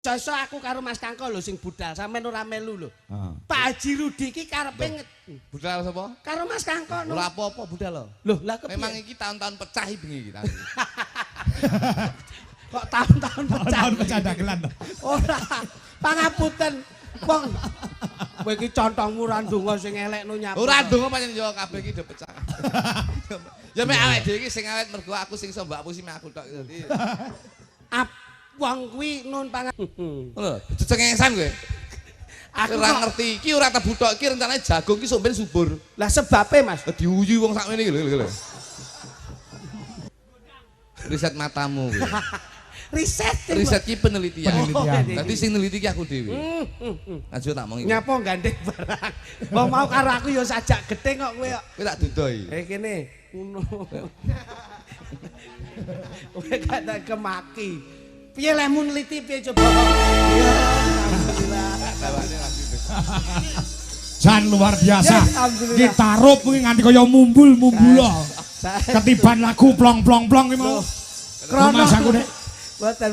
Sosok aku karo Mas Kangko lho sing budal, sampean ora melu lho. Pak Haji Rudi iki karepe budal sapa? Karo Mas Kangko. Ora apa-apa budal lho. Loh, lah kepiye? Memang iki tahun-tahun pecah iki bengi iki. Kok tahun-tahun pecah? Tahun pecah dagelan to. Ora. Pangapunten. Wong kowe iki contongmu ra ndonga sing elekno nyapu. Ora ndonga pancen yo kabeh iki do pecah. Ya mek awake dhewe iki sing awet mergo aku sing iso mbakmu sing aku tok dadi. Wong kuwi nun Lho, cecengesan kowe. Aku ora ngerti iki ora tebutok iki rencanane jagung iki sok ben subur. Lah sebabe Mas. Diuyu wong sakmene iki lho. Riset matamu kowe. Riset ki penelitian. Dadi sing neliti ki aku dhewe. Lanjut tak mongi. Nyapa gandeng barang. Wong mau karo aku ya sajak gething kok kowe kok. Kowe tak dudoi. Kene ngono. Kowe gak tak kemaki. Piye lemu neliti piye coba? Ya alhamdulillah. Jan luar biasa. Kita rup kuwi nganti kaya mumbul-mumbul. Ketiban lagu plong-plong-plong iki mau. Krono aku nek Boten.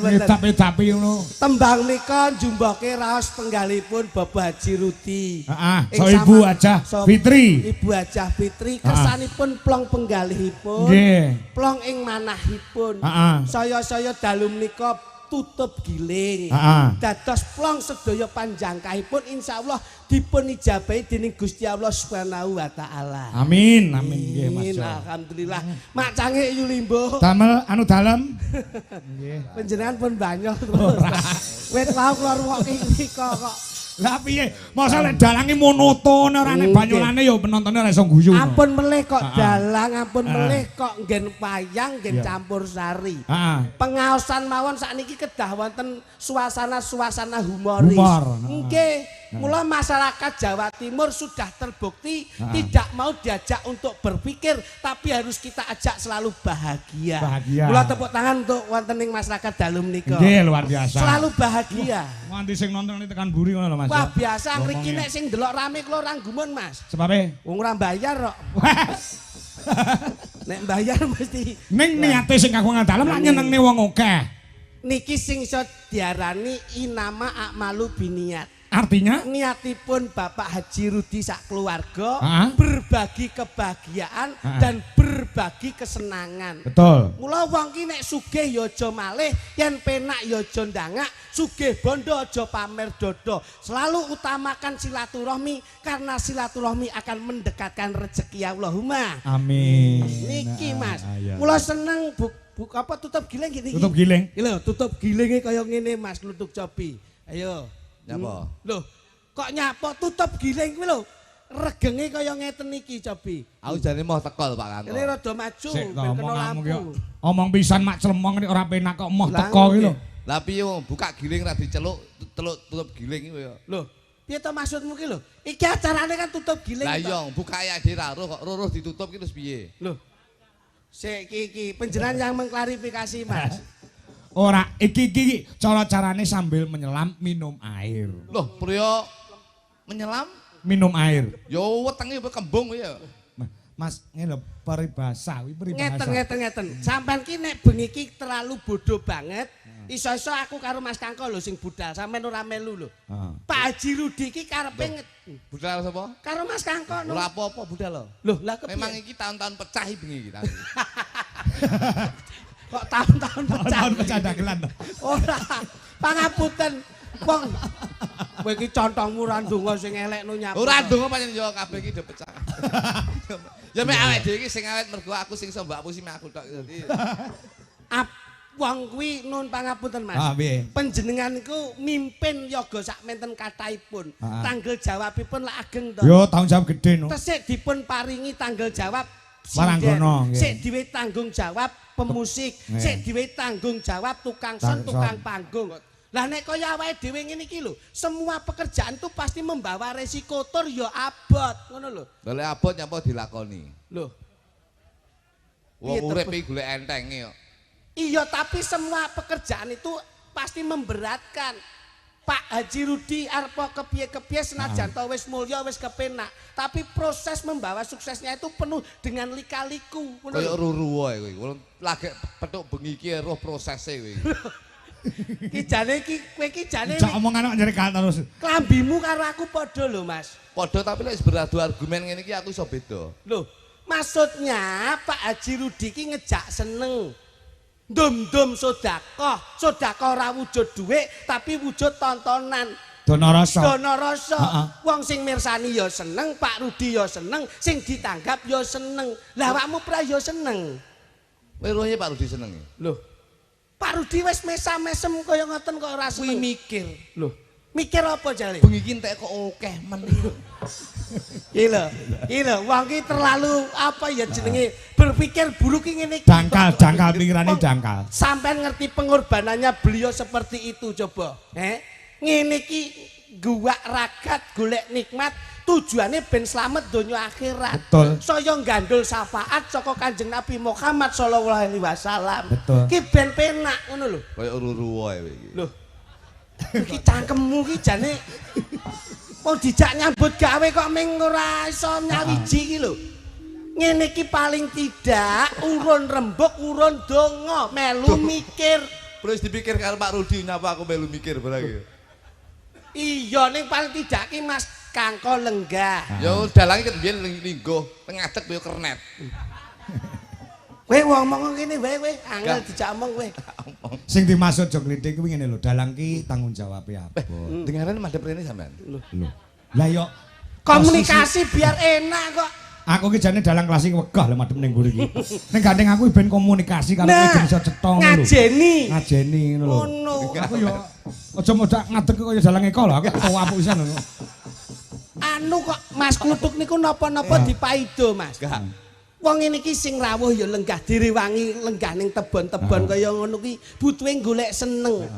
Tapi ngono. Tembang nika njumboke raos penggalipun Bapak Haji Rudi. Heeh, so Ibu Hajah Fitri. Ibu Hajah Fitri kersanipun plong penggalihipun. Nggih. Plong ing manahipun. Saya dalu menika tutup giling. Dados plong sedaya panjangkahipun insyaallah dipun ijabahi dening Gusti Allah Subhanahu wa taala. Amin, nggih Mas. Alhamdulillah. Mak Cangik Yulimbo. Damel anu dalem. Nggih. Panjenengan pun banyak. Wit wau keluar wong iki kok. Lah piye? Masa lek dalange monoton ora nek banyolane ya penontonnya ora iso guyu. Ampun melih kok dalang, ampun melih kok nggen wayang, nggen campur sari. Pengaosan mawon sakniki kedah wonten suasana-suasana humoris. Nggih. Mula masyarakat Jawa Timur sudah terbukti tidak mau diajak untuk berpikir, tapi harus kita ajak selalu bahagia. Mula tepuk tangan untuk wonten ing masyarakat dalu menika. Nggih, luar biasa. Selalu bahagia. Nganti sing nonton tekan buri ngono lho Mas. Wah, biasa ngriki nek sing delok rame kula ora gumun Mas. Sebabe? Wong ora bayar kok. Nek bayar mesti ning niate sing aku ngadalem lak nyenengne wong akeh. Niki sing iso diarani inama a'malu biniat. Artinya niatipun Bapak Haji Rudi sak keluarga berbagi kebahagiaan dan berbagi kesenangan. Betul. Mula wong ki nek sugih ya aja malih, yen penak ya aja ndangak, sugih bondo aja pamer dodo. Selalu utamakan silaturahmi karena silaturahmi akan mendekatkan rezeki Allahumma. Amin. Niki Mas. Mula seneng buka apa tutup giling gini. Tutup giling. Iki lho, tutup gilinge kaya ngene Mas, kluthuk cobi. Ayo. Nyapa? Loh, kok nyapa tutup giling kuwi lho. Regenge kaya ngeten iki, Cobi. Aku jane mau teko Pak Kangko. Ini rada maju ben kena lampu. Omong pisan mak clemong nek ora penak kok moh teko iki lho. Lah piye wong buka giling ra diceluk, tutup giling iki ya. Loh, piye to maksudmu ki lho? Iki acarane kan tutup giling. Lah iya, buka ya dhewe ra kok ruruh ditutup ki terus piye? Loh. Sik iki panjenengan yang mengklarifikasi, Mas. Ora, iki cara-carane sambil menyelam minum air. Loh, priya menyelam minum air. Yo wetenge kembung ya. Mas, ngene lho peribahasa, peribahasa. Ngeten. Sampeyan ki nek bengi iki terlalu bodoh banget. Iso-iso aku karo Mas Kangko lho sing budal, sampeyan ora melu lho. Pak Haji Rudi iki karepe budal sapa? Karo Mas Kangko. Ora apa-apa budal lho. Loh, lah kepiye? Memang iki tahun-tahun pecah iki bengi iki. Kok tahun-tahun pecah? Tahun pecah dagelan to. Ora. Pangapunten. Wong kowe iki contongmu ra ndonga sing elekno nyapu. Ora ndonga pancen yo kabeh iki do pecah. Ya mek awake dhewe iki sing awet mergo aku sing iso mbakmu sing aku tok dadi. Wong kuwi nun pangapunten Mas. Piye? Panjenengan iku mimpin yoga sak menten kathahipun. Tanggal jawabipun lak ageng to. Yo tanggung jawab gede no. Tesik dipun paringi tanggal jawab Waranggono. Sik dhewe tanggung jawab pemusik, sik dhewe tanggung jawab tukang son, tukang panggung. Lah nek kaya awake dhewe ngene iki lho, semua pekerjaan itu pasti membawa resiko tur ya abot, ngono lho. Lha abot nyapa dilakoni. Loh. Wong urip iki golek entenge kok. Iya, tapi semua pekerjaan itu pasti memberatkan. Pak Haji Rudi arep kepiye-kepiye senajan to wis mulya wis kepenak, tapi proses membawa suksesnya itu penuh dengan lika-liku. Kaya ruru wae kowe. Lagi petuk bengi iki roh prosese kowe. Ki jane kowe ki jane. Jak omongan kok nyerekan terus. Klambimu karo aku padha lho, Mas. Padha tapi lek beradu argumen ngene iki aku iso beda. Loh, maksudnya Pak Haji Rudi ki ngejak seneng. Dum-dum sedekah, sedekah ora wujud dhuwit tapi wujud tontonan. Dono rasa. Dono rasa. Wong sing mirsani ya seneng, Pak Rudi ya seneng, sing ditanggap ya seneng. Lah awakmu pra ya seneng. Kowe rohe Pak Rudi seneng. Loh. Pak Rudi wis mesam-mesem kaya ngoten kok ora seneng. Kuwi mikir. Loh, mikir apa jale? Bengi iki entek kok akeh men. Iki lho, wong ki terlalu apa ya jenenge berpikir buruk ki ngene iki. Dangkal pikirane dangkal. Sampean ngerti pengorbanannya beliau seperti itu coba. Ngene iki guwak ragat golek nikmat tujuannya ben slamet donya akhirat. Betul. Saya gandul syafaat saka Kanjeng Nabi Muhammad sallallahu alaihi wasallam. Betul. Ki ben penak ngono lho. Kaya uru-uru wae iki. Lho. Iki cangkemmu ki jane mau dijak nyambut gawe kok ming ora iso nyawiji iki lho. Ngene iki paling tidak urun rembug, urun donga, melu mikir. Terus dipikir karo Pak Rudi nyapa aku melu mikir barang iki. Iya ning paling tidak ki Mas Kangko lenggah. Ya dalange ket biyen linggo, ngadeg yo kernet. Kowe ngomong ngene wae kowe, angel dijak omong kowe. Sing dimaksud jog klitik kuwi ngene lho, dalang ki tanggung jawab ya. Dengaran madhep rene sampean. Lho. Lah yo komunikasi biar enak kok. Aku ki jane dalang klasik wegah lho madhep ning mburi iki. Ning gandeng aku ben komunikasi karo kowe ben iso cetha ngono lho. Ngajeni ngono lho. Ngono. Aku yo aja modak ngadeg kaya dalang eko lho, aku tau apuk pisan ngono. Anu kok Mas Kluthuk niku napa-napa dipaido, Mas. Enggak. Wong ngene iki sing rawuh ya lenggah direwangi lenggah ning tebon-tebon kaya ngono ki butuhe golek seneng,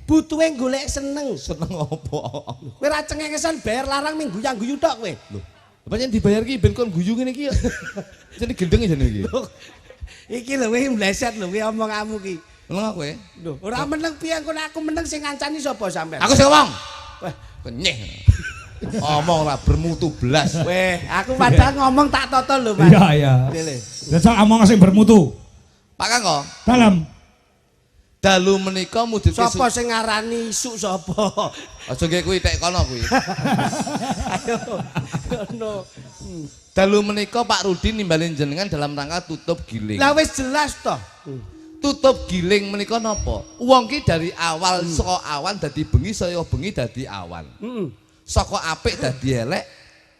Butuhe golek seneng. Seneng apa? Kowe ra cengengesan bayar larang ming guyang-guyu tok kowe. Lho, pancen dibayar ki ben kon guyu ngene iki ya. Jane gendeng jane iki. Iki lho kowe mleset lho kowe omonganmu ki. Ngono aku ya. Lho, ora meneng piye engko aku meneng sing ngancani sapa sampean? Aku sing ngomong. Wah, Kenyeh. Omong lah bermutu belas. weh, aku padahal ngomong tak totol lho, Mas. Iya. Dasar omong sing bermutu. Pak Kangko, Dalam. dalu menika mujudke Sapa sing ngarani isuk sapa? Aja nggih kuwi tek kono kuwi. Ayo. Ngono. Dalu menika Pak Rudi nimbali jenengan dalam rangka tutup giling. Lah wis jelas toh. Tutup giling menika napa? Wong ki dari awal saka awan dadi bengi, saya bengi dadi awan. Saka apik dadi elek,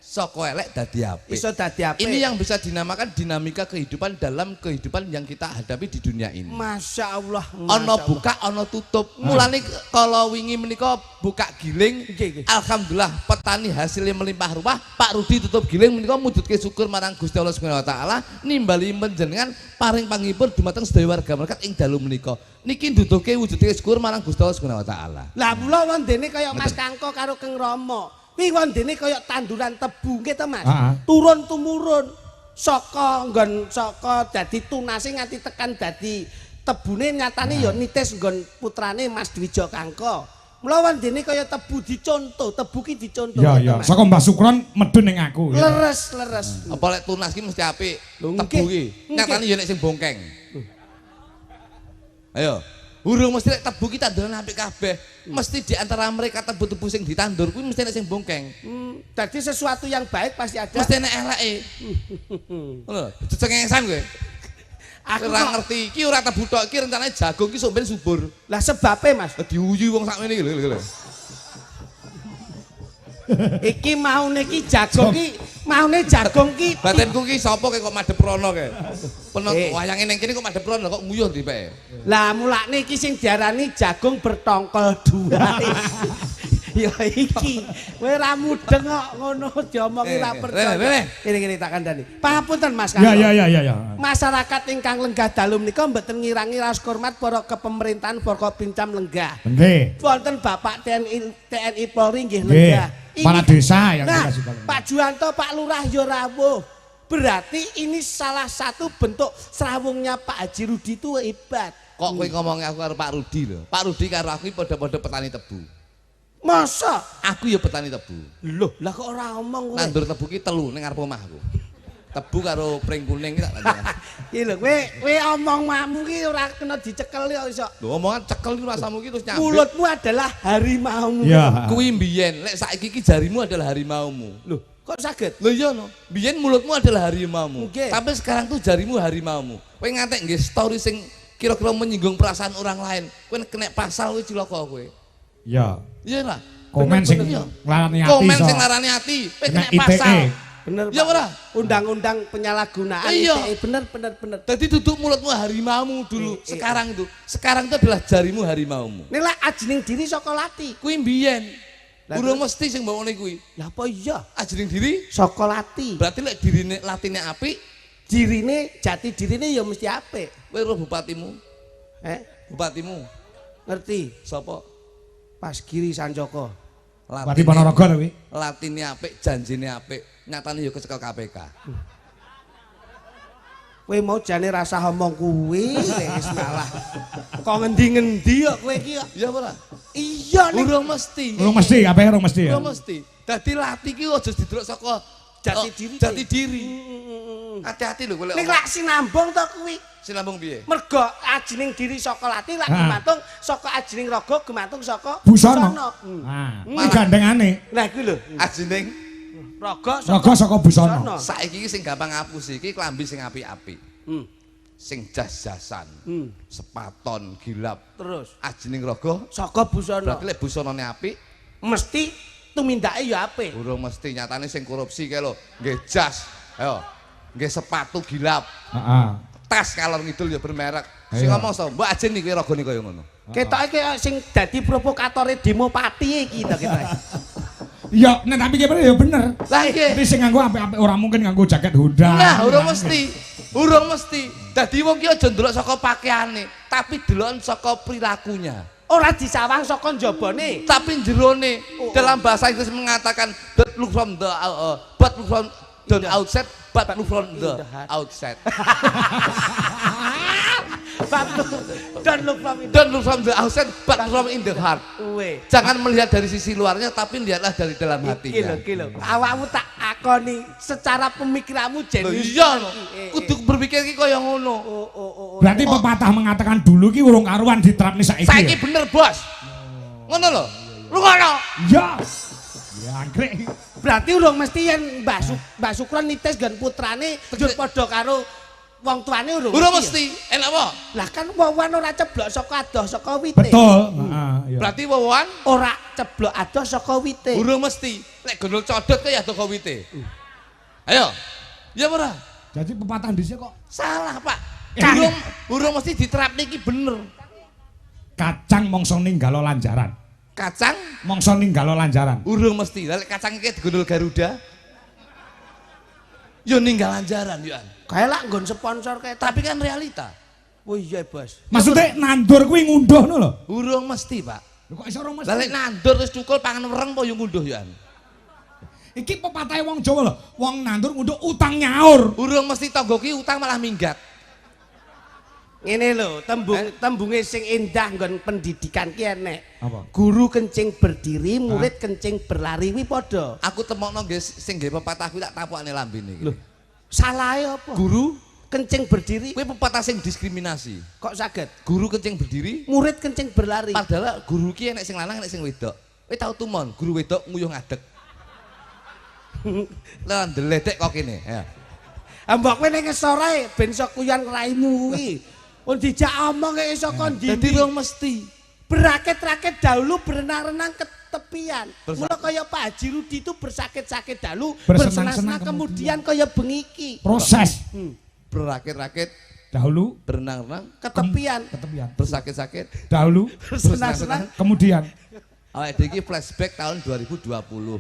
saka elek dadi apik. Iso dadi apik. Ini yang bisa dinamakan dinamika kehidupan dalam kehidupan yang kita hadapi di dunia ini. Masya Allah. Ono buka, ono tutup. Mulane kalau wingi menika buka giling, alhamdulillah petani hasilnya melimpah ruah. Pak Rudi tutup giling menika mujudke syukur marang Gusti Allah Subhanahu wa taala, nimbali panjenengan paring pangipun dumateng sedaya warga masyarakat ing dalu menika. Niki nduduhke wujudke syukur marang Gusti Allah Subhanahu wa taala. Lah kula wondene kaya Mas Kangko karo Kang Rama. Kuwi wondene kaya tanduran tebu nggih to Mas. Turun tumurun saka nggon saka dadi tunase nganti tekan dadi tebune nyatane ya nitis nggon putrane Mas Dwija Kangko. Mula wondene kaya tebu dicontoh, tebu ki dicontoh. Iya. Saka Mbah Sukron medun ning aku. Leres. Apa lek tunas ki mesti apik. Tebu ki nyatane ya nek sing bongkeng. Ayo. Urung mesti lek tebu ki tanduran apik kabeh. Mesti di antara mereka tebu-tebu sing ditandur kuwi mesti nek sing bongkeng. Jadi sesuatu yang baik pasti ada. Mesti nek eleke. Ngono, cecengesan kowe. Aku ora ngerti iki ora tebu tok iki rencanane jagung ki sok ben subur. Lah sebabe Mas. Diuyu wong sakmene iki lho. Iki maune ki jagung ki, maune jagung ki. Batinku ki sapa kok madhep rono kae. Penonton wayange ning kene kok madhep rono kok nguyuh dipeke. Lah mulane iki sing diarani jagung bertongkol dua. Ya iki kowe ra mudeng kok ngono diomongi ra percaya. Kene tak kandhani. Pangapunten Mas Kangko. Ya. Masyarakat ingkang lenggah dalu menika mboten ngirangi rasa hormat para kepemerintahan Forkopincam lenggah. Nggih. Wonten Bapak TNI Polri nggih lenggah. Kepala desa yang dikasih Pak Juwanto, Pak Lurah ya rawuh. Berarti ini salah satu bentuk serawungnya Pak Haji Rudi itu hebat. Kok kowe ngomongnya aku karo Pak Rudi lho. Pak Rudi karo aku padha-padha petani tebu. Masa? Aku ya petani tebu. Loh, lah kok ora ngomong kowe? Nandur tebu ki 3 ning ngarep omahku. Tebu karo pring kuning iki tak tandingan. Iki lho kowe omongmu ki ora kena dicekel ya iso. Lho omongan cekel iki rasamu ki terus nyambit. Mulutmu adalah harimaumu. Ya. Kuwi mbiyen, lek saiki ki jarimu adalah harimaumu. Loh, kok saged? Lho iya no. Mbiyen mulutmu adalah harimaumu. Okay. Tapi sekarang tuh jarimu harimaumu. Kowe ngantek nggih story sing kira-kira menyinggung perasaan orang lain. Kowe kena pasal kowe cilaka kowe. Ya. Iya lah. Komen sing nglarani ati. Komen sing nglarani ati, kowe kena pasal. Bener. Ya ora? Undang-undang penyalahgunaan ITE bener. Jadi duduk mulutmu harimaumu dulu. Sekarang itu adalah jarimu harimaumu. Nek lak ajining diri saka lati. Kuwi mbiyen. Urung mesti sing mbok ngene kuwi. Lah apa iya? Ajining diri Saka lati. berarti lek dirine latine apik, Dirine jati dirine ya mesti apik. kowe roh bupatimu. Bupatimu Ngerti? sapa? Pasgiri Sanjoko. Bupati Ponorogo to kuwi. Latine apik, janjine apik, nyatane ya kecekel KPK. Kowe mau jane rasa omong kuwi wis malah. Kok ngendi-ngendi kok kowe iki? Ya ora? Iya nek Urung mesti. Urung mesti, kabeh urung mesti ya. Urung mesti. Dadi lati ki aja didelok saka jati diri. Jati diri. Hati-hati lho kowe. Nek lak sinambung to kuwi. Sinambung piye? Mergo ajining diri saka lati lak gumantung saka ajining raga gumantung saka Busana. Nah, iki gandengane. Lah iku lho. Ajining Raga Raga saka busana. saiki iki sing gampang ngapus iki klambi sing apik-apik. Sing jas-jasan. Sepaton, gilap. Terus Ajining raga saka busana. berarti lek busanane apik Mesti tumindake ya apik. urung mesti nyatane sing korupsi kae lho. Nggih jas. Ayo. Nggih sepatu gilap. Heeh. Tas kalor ngidul ya bermerek. Sing Ayo. ngomong sapa? Mbak Ajeng iki ragane kaya ngono. Ketoke sing dadi provokatore demo pati iki to ketoke. Ya, nek tapi kene ya bener. Lah nggih. Tapi sing nganggo apik-apik ora mungkin nganggo jaket Honda. Nah, urung mesti. Urung mesti. Dadi wong ki aja ndelok saka pakaiane, tapi delok saka perilakunya. Ora disawang saka njabane. Tapi jerone dalam bahasa Inggris mengatakan don't look from the but look from the outside, but look from the outside. Don't look from it. Don't look from the outside, but look from in the heart. Uwe. Jangan melihat dari sisi luarnya, tapi lihatlah dari dalam hatinya. Iki lho. Awakmu tak akoni secara pemikiranmu Loh, jenius. iya lho. Kudu berpikir ki kaya ngono. Berarti pepatah mengatakan dulu ki urung karuan diterapne saiki. Saiki bener, Bos. Ngono lho. Lu ngono. Ya. Ya anggrek. Berarti urung mesti yen Mbak Sukron nitis gan putrane njur padha karo wong tuane urung. Urung mesti. Enak apa? Lah kan wawan ora ceblok saka adoh saka wite. Betul. Heeh, iya. Berarti wawan Ora ceblok adoh saka wite. urung mesti. Lek gondol codot kaya adoh wite. Ayo. Ya ora? Jadi pepatah dhisik kok Salah, Pak. Kan. Urung mesti diterapne iki bener. kacang mongso ninggalo lanjaran. Kacang Mongso ninggalo lanjaran. urung mesti. Lah lek kacang iki digondol Garuda. Yo ninggal lanjaran yo. Kayak lak nggon sponsor kayak Tapi kan realita. Oh iya, Bos. Maksudnya nandur kuwi ngunduh ngono lho. Urung mesti, Pak. Lho kok iso ora mesti? Lah lek nandur terus cukul pangan wereng apa yo ngunduh yo. Iki pepatahe wong Jawa lho. Wong nandur ngunduh utang nyaur. Urung mesti tangga ki utang malah minggat. Ngene lho, tembunge sing indah nggon pendidikan ki enek. Apa? Guru kencing berdiri, murid kencing berlari kuwi padha. Aku temokno nggih sing nggih pepatah kuwi tak tapukane lambene iki. Lho, salahe apa? Guru Kencing berdiri kuwi pepatah sing diskriminasi. kok saged? Guru kencing berdiri, Murid kencing berlari. padahal guru ki enek sing lanang enek sing wedok. Kowe tau tumon, guru wedok nguyuh ngadeg. Lah ndeledek kok kene, ya. Mbok kowe ning ngesore ben iso kuyan raimu kuwi. Oh dijak omong kaya iso kon ndi. Dadi rong mesti. Berakit-rakit dahulu berenang-renang ke tepian. Mula kaya Pak Haji Rudi itu bersakit-sakit dahulu, bersenang-senang kemudian kaya bengiki. Proses. Berakit-rakit Dahulu berenang-renang Ke tepian. ketepian. bersakit-sakit Dahulu Bersenang-senang. kemudian awake dhewe iki flashback tahun 2020.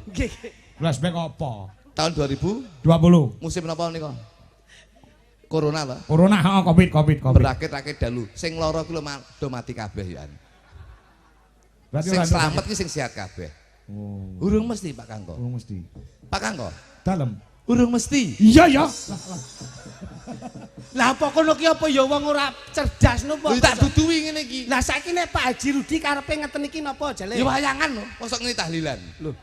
Nggih. flashback apa? Tahun 2000 20. musim napa nika? Corona Pak. Corona, heeh, Covid. Berakit-rakit dahulu. Sing lara ku lho do mati kabeh ya. Berarti Sing ora slamet ki sing sehat kabeh. Oh, Urung mesti Pak Kangko. urung mesti. Pak Kangko. Dalem. Urung mesti. Iya ya. Lah apa kono ki apa ya wong ora cerdas nopo? Lho tak duduhi ngene iki. Lah saiki nek Pak Haji Rudi karepe ngeten iki napa jale? Ya wayangan lho, mosok ngene tahlilan. Lho.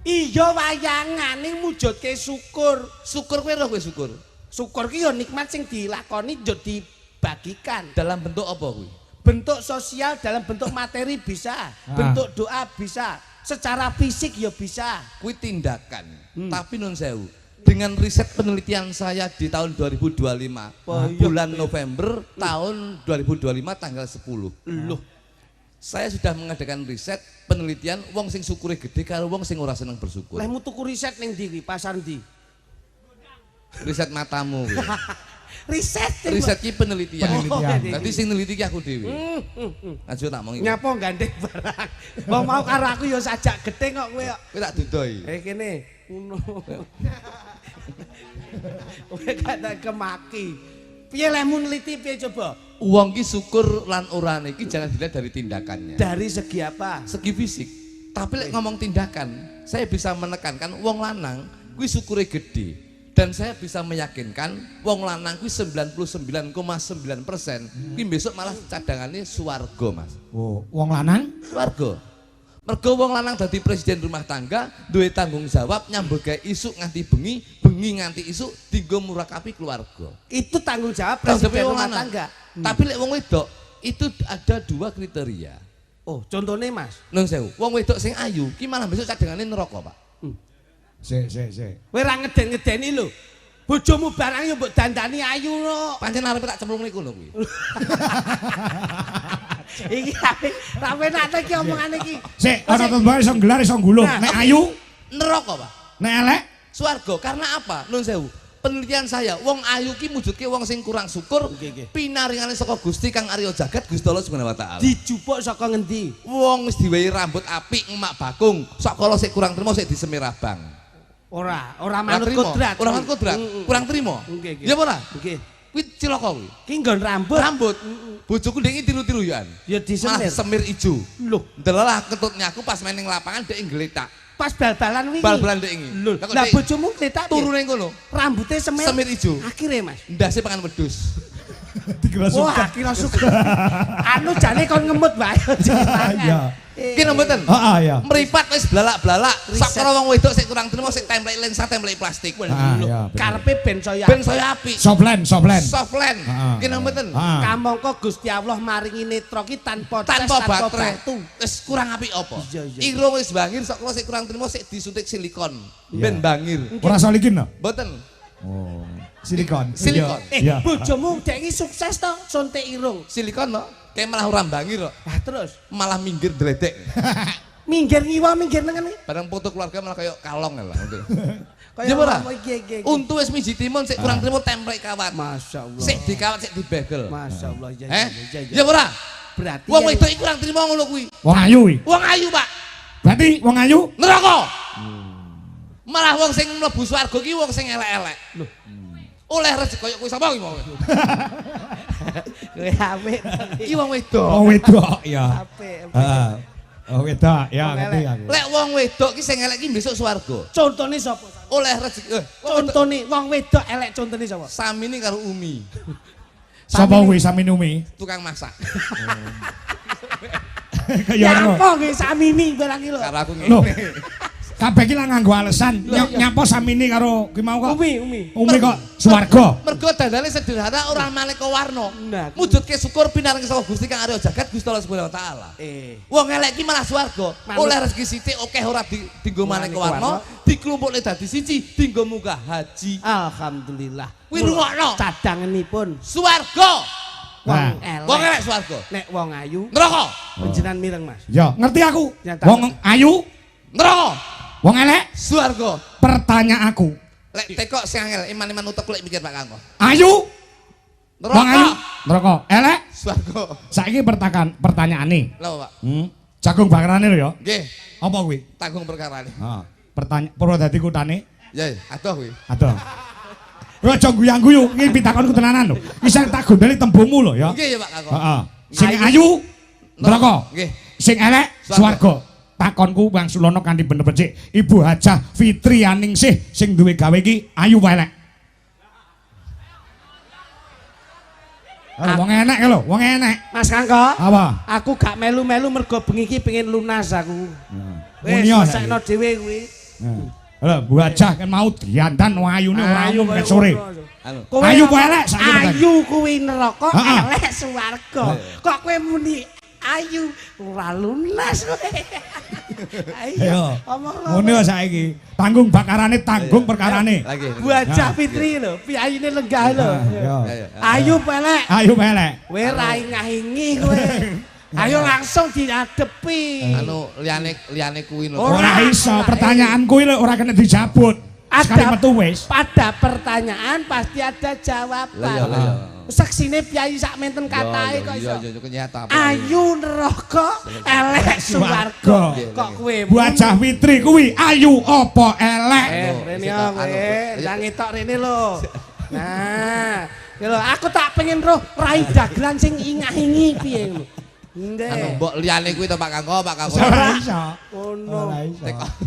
Iya wayangan ning mujudke syukur. Syukur kowe roh kowe syukur. Syukur ki ya nikmat sing dilakoni yo dibagikan. Dalam bentuk apa kuwi? Bentuk sosial dalam bentuk materi bisa, bentuk doa bisa, secara fisik ya bisa. Kuwi tindakan. Tapi nun sewu. Dengan riset penelitian saya di tahun 2025, bulan November tahun 2025 tanggal 10. Loh. Saya sudah mengadakan riset penelitian wong sing syukure gede karo wong sing ora seneng bersyukur. Lehmu tuku riset ning ndi kuwi, pasar ndi? Riset matamu kuwi. Riset ki penelitian. Nanti sing neliti ki aku dhewe. Aja tak mongi. Nyapa gandeng barang. Wong mau karo aku ya sajak gede kok kowe kok. Kowe tak dudoi. Kene ngono. Kowe kata kemaki. Piye lehmu neliti piye coba? Wong ki syukur lan orane iki jangan dilihat dari tindakannya. Dari segi apa? Segi fisik. Tapi lek ngomong tindakan, saya bisa menekankan wong lanang kuwi syukure gede. Dan saya bisa meyakinkan wong lanang kuwi 99,9% kuwi besok malah cadangannya swarga, Mas. Oh, wong lanang? Swarga. Mergo wong lanang dadi presiden rumah tangga, duwe tanggung jawab nyambut gawe isuk nganti bengi, bengi nganti isuk dienggo murakapi keluarga. Itu tanggung jawab presiden rumah tangga. Tapi lek wong wedok itu ada 2 kriteria. Oh, contohnya Mas. Nun sewu, wong wedok sing ayu ki malah besok cadangane neraka, Pak. Sik. Kowe ra ngeden-ngedeni lho. Bojomu barang yo mbok dandani ayu no. Pancen arepe tak cemplung niku lho kuwi. Iki ra penak iki omongane iki. Sik, ana tembang iso nggelar iso nggulung. Nek ayu neraka, Pak. Nek elek swarga. Karena apa? Nun sewu. Penelitian saya, wong ayu ki mujudke wong sing kurang syukur, pinaringane saka Gusti Kang Arya Jagat Gusti Allah Subhanahu wa taala. Dijupuk saka ngendi? Wong wis diwehi rambut apik, emak bakung, sok kala sik kurang trimo sik disemir abang. Ora manut kodrat. Ora manut kodrat. Kurang trimo. Ya ora? Nggih. Kuwi cilaka kuwi. Ki nggon rambut. Rambut. Bojoku ndek tiru-tiruan. Ya disemir. Semir ijo. Loh, Delalah ketutnya aku pas main ning lapangan ndek nggletak. pas bal-balan wingi. Bal-balan ndek iki. Lah bojomu kletak turune ngono. Rambutnya semir. Semir ijo. Akhire, Mas. Ndase pangan wedhus. Dikira suka. Wah, kira suka. Anu jane kon ngemut wae. Iya. Ki mboten? Heeh, ya. Mripat wis blalak-blalak. Sakra wong wedok sik kurang trimo sik templek lensa templek plastik. Karepe ben saya apik. Softland. Softland. Ki mboten? Kamangka Gusti Allah maringi netra ki tanpa baterai. batu. Wis kurang apik apa? Irung wis bangir sakra sik kurang trimo sik disuntik silikon. Ben bangir. Ora solikin no? Mboten. Oh, silikon. Bojomu dek iki sukses to suntik irung. Silikon no? Kayak malah ora bangir kok. Lah terus Malah minggir dredek. Minggir ngiwa minggir nengen iki. Barang foto keluarga malah kayak kalong lah. Kaya ora? iki. Untu wis miji timun sik kurang trimo templek kawat. Masyaallah. Sik dikawat sik dibegel. Masyaallah ya. Ya ora? Berarti wong wedok iki kurang trimo ngono kuwi. Wong ayu kuwi. Wong ayu, Pak. Berarti wong ayu neraka. Malah wong sing mlebu swarga ki wong sing elek-elek. Lho. Oleh rezeki koyo kuwi sapa ki mau. Kowe apik. Iki wong wedok. Wong wedok ya. Apik. Heeh. Wong wedok ya ngerti aku. Lek wong wedok ki sing elek ki besok swarga. Contone sapa? Oleh rezeki. Contone wong wedok elek contone sapa? Samine karo Umi. Sapa kuwi Saminumi? Tukang masak. Kaya ngono. Nyapa nggih Samini barang iki lho. Karo aku ngene. Kabeh iki lah nganggo alasan nyapa Samini karo ki mau kok. Umi. Umi kok swarga. Mergo dandane sederhana ora maneka warna. Nah. Mujudke syukur pinaring saka Gusti Kang Arya Jagat Gusti Allah Subhanahu wa taala. Wong elek ki malah swarga. Oleh rezeki sithik akeh ora dienggo maneka warna, diklumpukne dadi siji, dienggo munggah haji. Alhamdulillah. Kuwi rungokno. Cadanganipun Swarga. Wong elek swarga. Nek wong ayu neraka. Panjenengan mireng, Mas. Ya, ngerti aku. Wong ayu neraka. Wong elek swarga. Pertanyaanku. Lek tekok sing angel iman-iman utek lek mikir Pak Kangko. Ayu neraka. Wong ayu neraka. Elek swarga. Saiki pertanyaane. Lha, Pak. Jagung bakarane lho ya. Nggih. Apa kuwi? Tanggung perkarane. Heeh. Pertanyaan Purwodadi kutane. Ya, adoh kuwi. Adoh. Aja guyang-guyu, iki pitakon ku tenanan lho. Wis tak gondeli tembungmu lho ya. Nggih ya Pak Kangko. Heeh. Sing ayu neraka. Nggih. Sing elek swarga. Takonku Bang Sulono kanthi bener becik. Ibu Hajah Fitri Aningsih sing duwe gawe iki ayu wae elek. Wong enek lho, wong enek. Mas Kangko. Apa? Aku gak melu-melu mergo bengi iki pengen lunas aku. Wis sakno dhewe kuwi. Lho, wajah kan mau diandan ayune ora umum nek sore. Ayu ku elek saiki. Ayu kuwi neraka, elek swarga. Kok kowe muni ayu ora lunas kowe. Ayo. Ngono saiki. Tanggung bakarane, tanggung perkarane. Wajah Fitri lho, piyayine lenggah lho. Ayu pelek. Ayu pelek. Kowe ra ingah-ingi kowe. Ayo langsung diadepi. Anu liyane kuwi lho. Ora iso, pertanyaan kuwi lho ora kena dijabut. Sekali metu wis. Pada pertanyaan pasti ada jawaban. Seksine piyai sak menten katahe kok iso. Ayu neraka, elek swarga. Kok kowe wajah Fitri kuwi ayu apa elek? Rene kowe, ndang ngetok rene lho. Nah, lho aku tak pengen roh rai dagelan sing ingah-ingi piye ngono. Ndek. Anu mbok liyane kuwi to Pak Kangko. Ora iso. Ngono.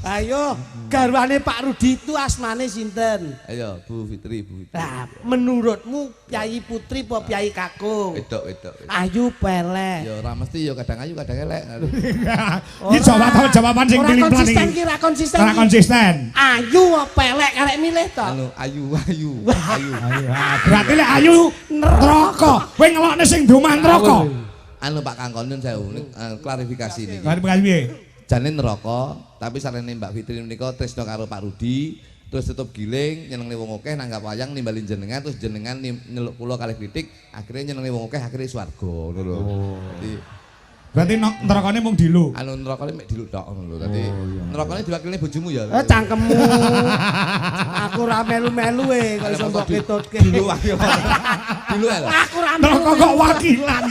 Ayo, garwane Pak Rudi itu asmane sinten? Ayo, Bu Fitri. Lah, menurutmu Pyai Putri apa Pyai Kakung? Wedok. Ayu pelek. Ya ora mesti ya kadang ayu kadang elek. Iki jawaban sing pilih-pilih iki. Ora konsisten. Ora konsisten. Ayu apa pelek arek milih to? Anu ayu. Berarti lek ayu neraka. Kowe ngelokne sing domah neraka. Anu Pak Kangkon nun sewu klarifikasi niki. Klarifikasi piye? Jane neraka, tapi sarene Mbak Fitri menika tresno karo Pak Rudi, terus tutup giling nyenengne wong akeh nanggap wayang nimbalin jenengan terus jenengan nyeluk kula kalih kritik, akhirnya nyenengne wong akeh akhirnya swarga ngono lho. Dadi berarti nerakane mung dilu. Anu nerakane mek dilu tok ngono lho. Dadi nerakane diwakilne bojomu ya. Cangkemmu. Aku ora melu-melu kok iso mbok ketutke. Dilu wae. Dilu lho. Aku ora neraka kok wakilan.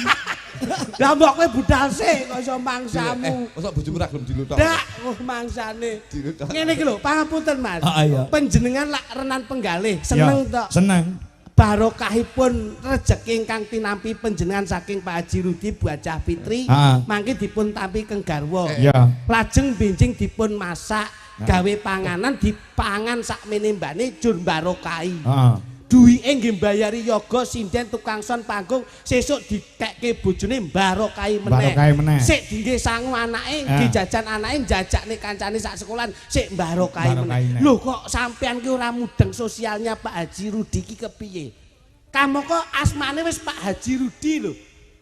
Lah mbok kowe budal sik kok iso mangsamu. Mosok bojomu ra gelem dilu tok. Ndak, mangsane. Ngene iki lho, pangapunten Mas. Iya. Panjenengan lak renan penggalih, seneng tok. Seneng. Barokahipun rejeki ingkang tinampi panjenengan saking Pak Haji Rudi Bajah Fitri, mangke dipun tampi keng garwa. Lajeng benjing dipun masak, gawe panganan dipangan sakmene mbane jur barokahi. Duwike nggih mbayari yoga sinden tukang son panggung sesuk ditekke bojone barokahi meneh. Sik dingge sangu anake, dijajan anake jajakne kancane sak sekolahan sik barokahi meneh. Lho kok sampean ki ora mudeng sosialnya Pak Haji Rudi ki kepiye? Kamu kok asmane wis Pak Haji Rudi lho.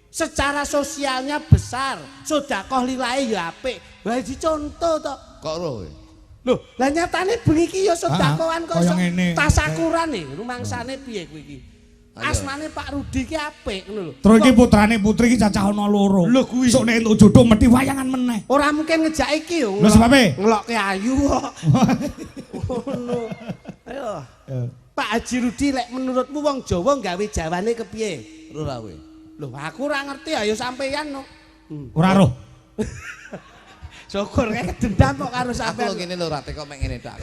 Secara sosialnya besar, sedekah lillahi ya apik. Wah iki contoh to. Kok roh? Loh, lah nyatane bengi iki ya sedekahan kok tasakurane rumangsane piye kowe iki? Asmane Pak Rudi ki apik ngono lho. Terus iki putrane Putri iki cacah ana loro. Lho kuwi sok nek entuk jodoh mesti wayangan meneh. Ora mungkin ngejak iki yo. Lho sebabe? Ngelokke ayu kok. Ngono. Ayo. Pak Haji Rudi lek menurutmu wong Jawa gawe jawane kepiye? Ora kowe. Lho aku ora ngerti ayo sampeyan no. Ora roh. Syukur kayak dendam kok karo sampean. Aku ngene lho rate kok mek ngene tok.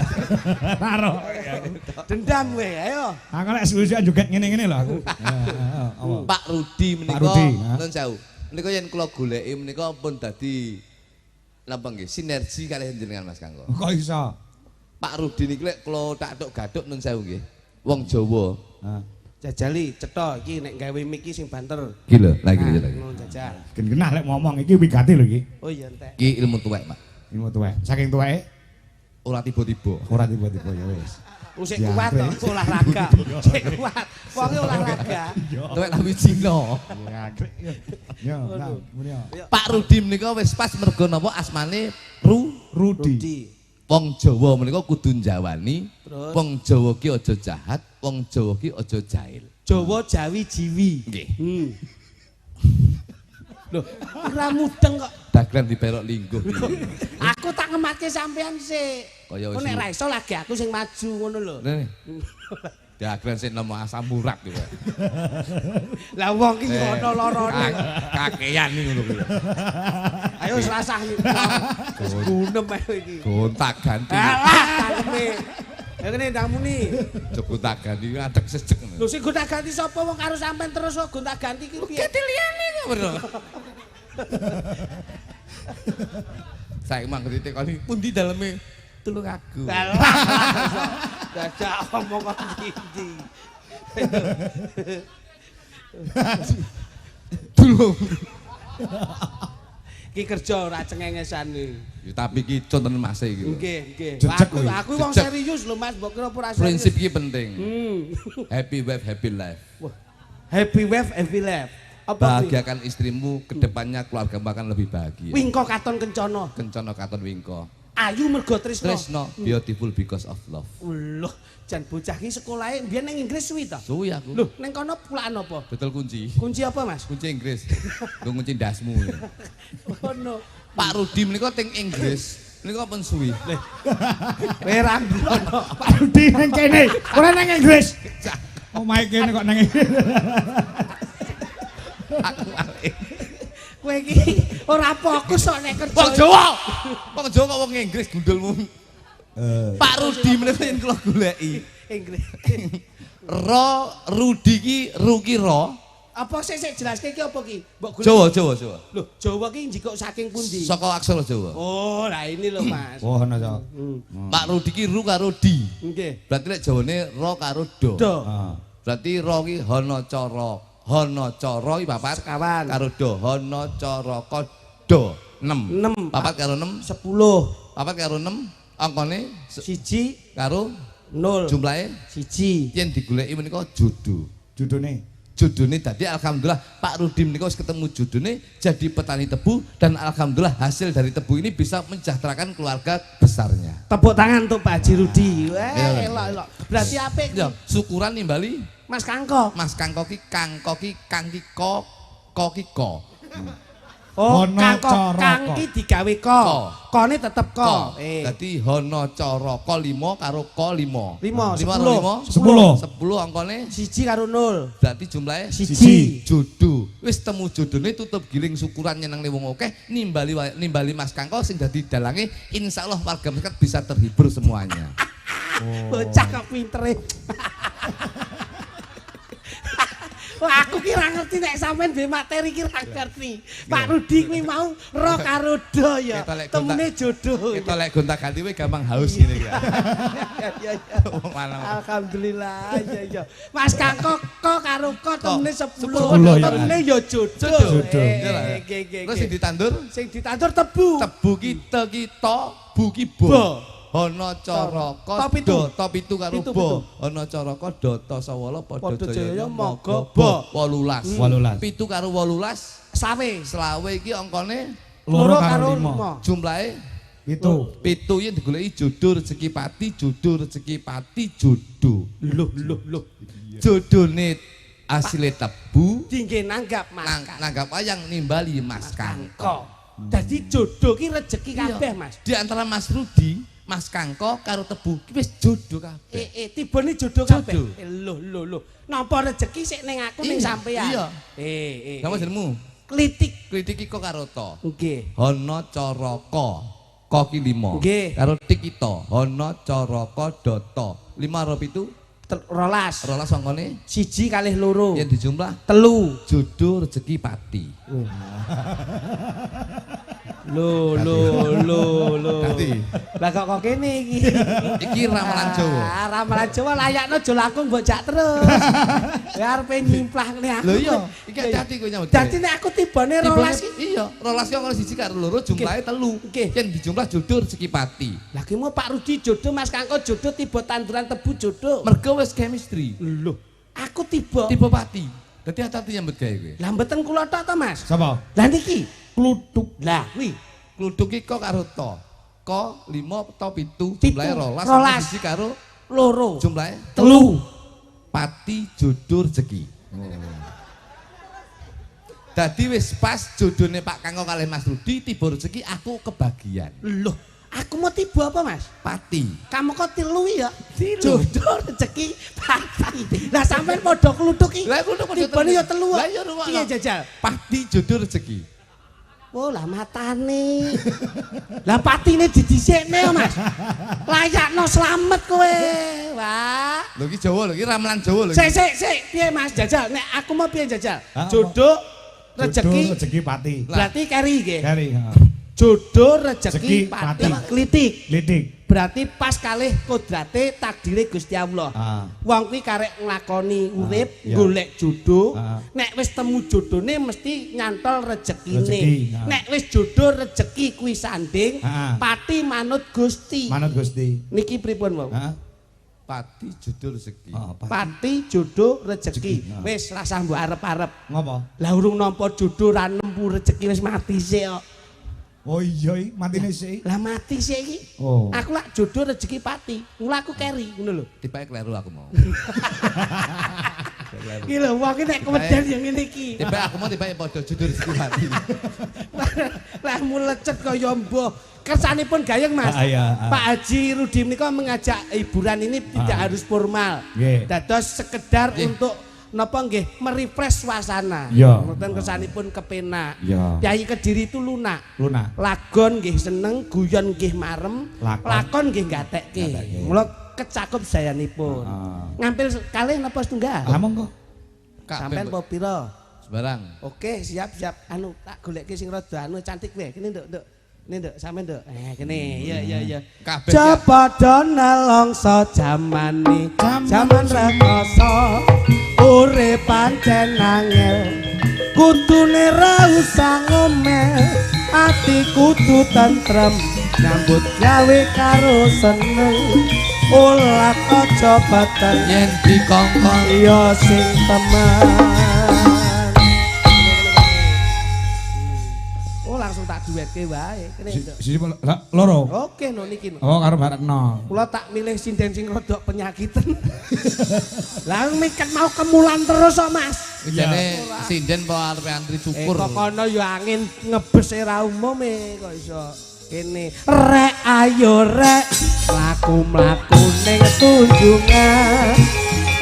Karo. Dendam kowe, ayo. Aku lek suwe-suwe joget ngene-ngene lho aku. Pak Rudi menika nun sewu. Menika yen kula goleki menika pun dadi napa nggih sinergi kalih jenengan Mas Kangko. Kok iso? Pak Rudi niki lek kula tak gaduk nun sewu nggih. Wong Jawa. Jajali cetha iki nek gawe mic iki sing banter. Iki lho, lagi lagi. Ngono jajal. Gen genah lek ngomong iki wigati lho iki. Oh iya entek. Iki ilmu tuwek, Pak. Ilmu tuwek. Saking tuweke ora tiba-tiba. Ora tiba-tiba ya wis. Usik kuat kok olahraga. Sik kuat. Wonge olahraga. Tuwek tapi Cina. Ya, nah, muni ya. Pak Rudi menika wis pas mergo napa asmane Rudi. Wong Jawa menika kudu njawani, wong Jawa ki aja jahat, wong Jawa ki aja jahil. Jawa Jawi Jiwi. Nggih. Loh, ora mudeng kok. Dagelan diperok lingguh. Aku tak ngematke sampean sik. Kaya wis. Nek ra iso lagi aku sing maju ngono lho. Dagelan sing nemu asam urat iki. Lah wong ki ono lorone. Kakean iki ngono kuwi. Ayo serasah iki. Gunem ae iki. Gontak ganti. Tangeme. Ya kene ndang muni. Gontak ganti ngadeg sejek. Lho sing gontak ganti sapa wong karo sampean terus kok gontak ganti iki piye? Ganti liyane kok bener. Saiki mangke ditekoni pundi daleme tulung aku. Dadak omong kok ndi. Ki kerja ora cengengesan iki. Ya tapi ki conten Mas iki. Nggih, nggih. Jejeg Aku wong serius lho Mas, mbok kira ora serius. Prinsip iki penting. Happy wife, happy life. Happy wife, happy life. Apa Bahagiakan istrimu, kedepannya keluarga akan lebih bahagia. Wingko katon kencana. Kencana katon wingko. Ayu mergo tresno. Tresno, beautiful because of love. Loh, jan bocah ki sekolahe mbiyen ning Inggris suwi ta? Suwi aku. Loh, ning kono pulaan apa? Betul kunci. Kunci apa, Mas? Kunci Inggris. Nggo kunci ndasmu. Ono. Pak Rudi menika teng Inggris. Menika pun suwi. Kowe ra ngono. Pak Rudi nang kene, ora nang Inggris. Omahe kene kok nang Inggris. Kowe iki ora fokus kok nek kerja. Wong Jawa. Wong Jawa kok wong Inggris gundulmu. Pak Rudi menika yen kula goleki. Inggris. Rudi ki Ruki ro. Apa sik jelaske iki apa ki? Mbok golek. Jawa. Loh, Jawa ki njikok saking pundi? Saka aksara Jawa. Oh, lah ini loh, Mas. Oh, ana Cok. Pak Rudi ki ru karo di. Nggih. Berarti lek Jawane ro karo do. Do. Berarti ro ki hana cara. Hana cara iki papat Sekawan. karo do. Hana cara do 6. 6. Papat karo 6 10. papat karo 6 angkane Siji karo 0. jumlahe Siji. yen digoleki menika jodoh. Judune tadi alhamdulillah Pak Rudi menika wis ketemu judune jadi petani tebu dan alhamdulillah hasil dari tebu ini bisa mensejahterakan keluarga besarnya. Tepuk tangan untuk Pak Haji Rudi. Wah, elok. Berarti apik. Ya, syukuran nimbali Mas Kangko. Mas Kangko ki kang ki ko ki ko. Oh, Hono Kangko cara kang ko. ki digawe ko. Kone tetep ko. Ko. Dadi hono cara ko 5 karo ko 5. 5, 10 angkane Siji karo 0. berarti jumlahe Siji. jodoh. Wis temu jodone tutup giling syukuran nyenengne wong akeh nimbali Mas Kangko sing dadi dalange insyaallah warga masyarakat bisa terhibur semuanya. Bocah kok pintere. Wah, aku ki ra ngerti nek sampean be materi ki ra ngerti. Pak Rudi kuwi mau ro karo do ya. Temune jodoh. Kita lek gonta-ganti we gampang haus ngene ya. Ya. Wong lanang. Alhamdulillah. Ya. Mas Kangko ko karo ko temune 10. 10 ya. Temune ya jodoh. Jodoh. Terus sing ditandur? Sing ditandur tebu. Tebu kita bu ki bo. Ana cara kodo to 7 karo bo. Ana cara kodo to sawala padha jaya maga bo. 18. 7 karo 18 Selawe iki angkane 2 karo 5. Jumlahe 7. 7 yen digoleki jodoh rezeki pati jodoh. Loh. Jodone asile tebu Dingge nanggap Mas. nanggap wayang nimbali Mas Kangko. Dadi jodoh ki rezeki kabeh Mas. Di antara Mas Rudi Mas Kangko karo tebu ki wis jodoh kabeh. Tibane jodoh kabeh. Loh. Napa rezeki sik ning aku ning sampean. Iya. Napa jenengmu? Klitik. Klitik iko karo to. Nggih. Hana caraka. Ko ki 5. Nggih. Karo tik ito. Hana caraka data. 5 karo 7 12. angkane 1 kalih 2. yen dijumlah 3. jodoh rezeki pati. Loh. Lah kok kene iki. Iki ramalan Jawa. Ramalan Jawa layakno aja langkung mbok jak terus. Ya arepe nyimplah ngene aku. Lho iya, iki hati-hati kowe nyambut. Dadi nek aku tibane 12 iki. Iya, 12 karo 1 karo 2 jumlahe 3. Nggih. Yen dijumlah jodoh rezeki pati. Lah ki mau Pak Rudi jodoh, Mas Kangko jodoh, tiba tanduran tebu jodoh. Mergo wis chemistry. Lho, aku tiba Pati. Dadi hati-hati nyambut gawe kowe. Lah mboten kula tok to, Mas. Sapa? Lah niki Kluthuk. lah kuwi Kluduk iki kok karo to. Ko 5 to 7 jumlahe 12. 1 karo 2 jumlahe 3. pati jodoh rezeki. Dadi wis pas jodone Pak Kangko kalih Mas Rudi tiba rezeki aku kebagian. Loh, aku mau tiba apa, Mas? Pati. Kamu kok tilu ya? Jodoh rezeki pati. Lah sampean padha kluthuk iki. Lah kluthuk padha tibane ya telu. Lah ya ruwak. Piye jajal? Pati jodoh rezeki. Oh lah matane. Lah patine didhisikne Mas. Layakno slamet kowe. Wah. Lho iki Jawa lho, iki ramalan Jawa lho. Sik. Piye Mas jajal? Nek aku mau piye jajal? Jodoh rezeki pati. Berarti keri nggih. Kari. Jodoh rezeki pati klitik. Berarti pas kalih kodrate takdire Gusti Allah. Wong kuwi karek nglakoni urip, golek jodoh. Nek wis temu jodone mesti nyantol rezekine. Nek wis jodoh rezeki kuwi sanding, pati manut Gusti. Manut Gusti. Niki pripun, Wong? Pati jodoh rezeki. Pati jodoh rezeki. Wis rasah mbok arep-arep. Ngopo? Lah urung nampa jodoh ra nempu rezeki wis mati sik kok. Oh iya, matine sik. Lah mati sik iki. Oh. Aku lak jodoh rezeki pati. Mula aku keri ngono lho. Tibake kleru aku mau. Iki lho wong nek keweden yang ngene iki. Tibake aku mau tibake padha jodoh rezeki mati. Lah mulecet kaya mbah. Kersanipun gayeng Mas. Pak Haji Rudi menika mengajak hiburan ini tidak harus formal. Dados sekedar untuk napa nggih merefresh suasana. Ngoten kersanipun kepenak. Kyai Kediri itu lunak. Lagon nggih seneng, guyon nggih marem, lakon nggih gatekke. Mula kecakup sayanipun. Ngampil kalih napa setunggal? Lah monggo. Sampeyan apa pira? Sembarang. Oke, siap. Anu tak goleke sing rada anu cantik wae. Kene nduk. Ini nduk, sampean nduk. Kene. Ya. Cepet nelongso jamane. Jaman rekoso. Urip pancen angel. Kudune ra usah ngomel. Ati kudu tentrem. Nyambut gawe karo seneng. Ulat aja baten yen dikongkon ya sing teman. Langsung tak duetke wae. Kene Sisi loro. Oke no niki. Oh karo Barekno. Kula tak milih sinden sing rada penyakiten. Lah miket mau kemulan terus kok Mas. Jane sinden apa arepe antri cukur. Kok kono ya angin ngebes ra umum kok iso. Kene rek ayo rek mlaku-mlaku ning tunjungan.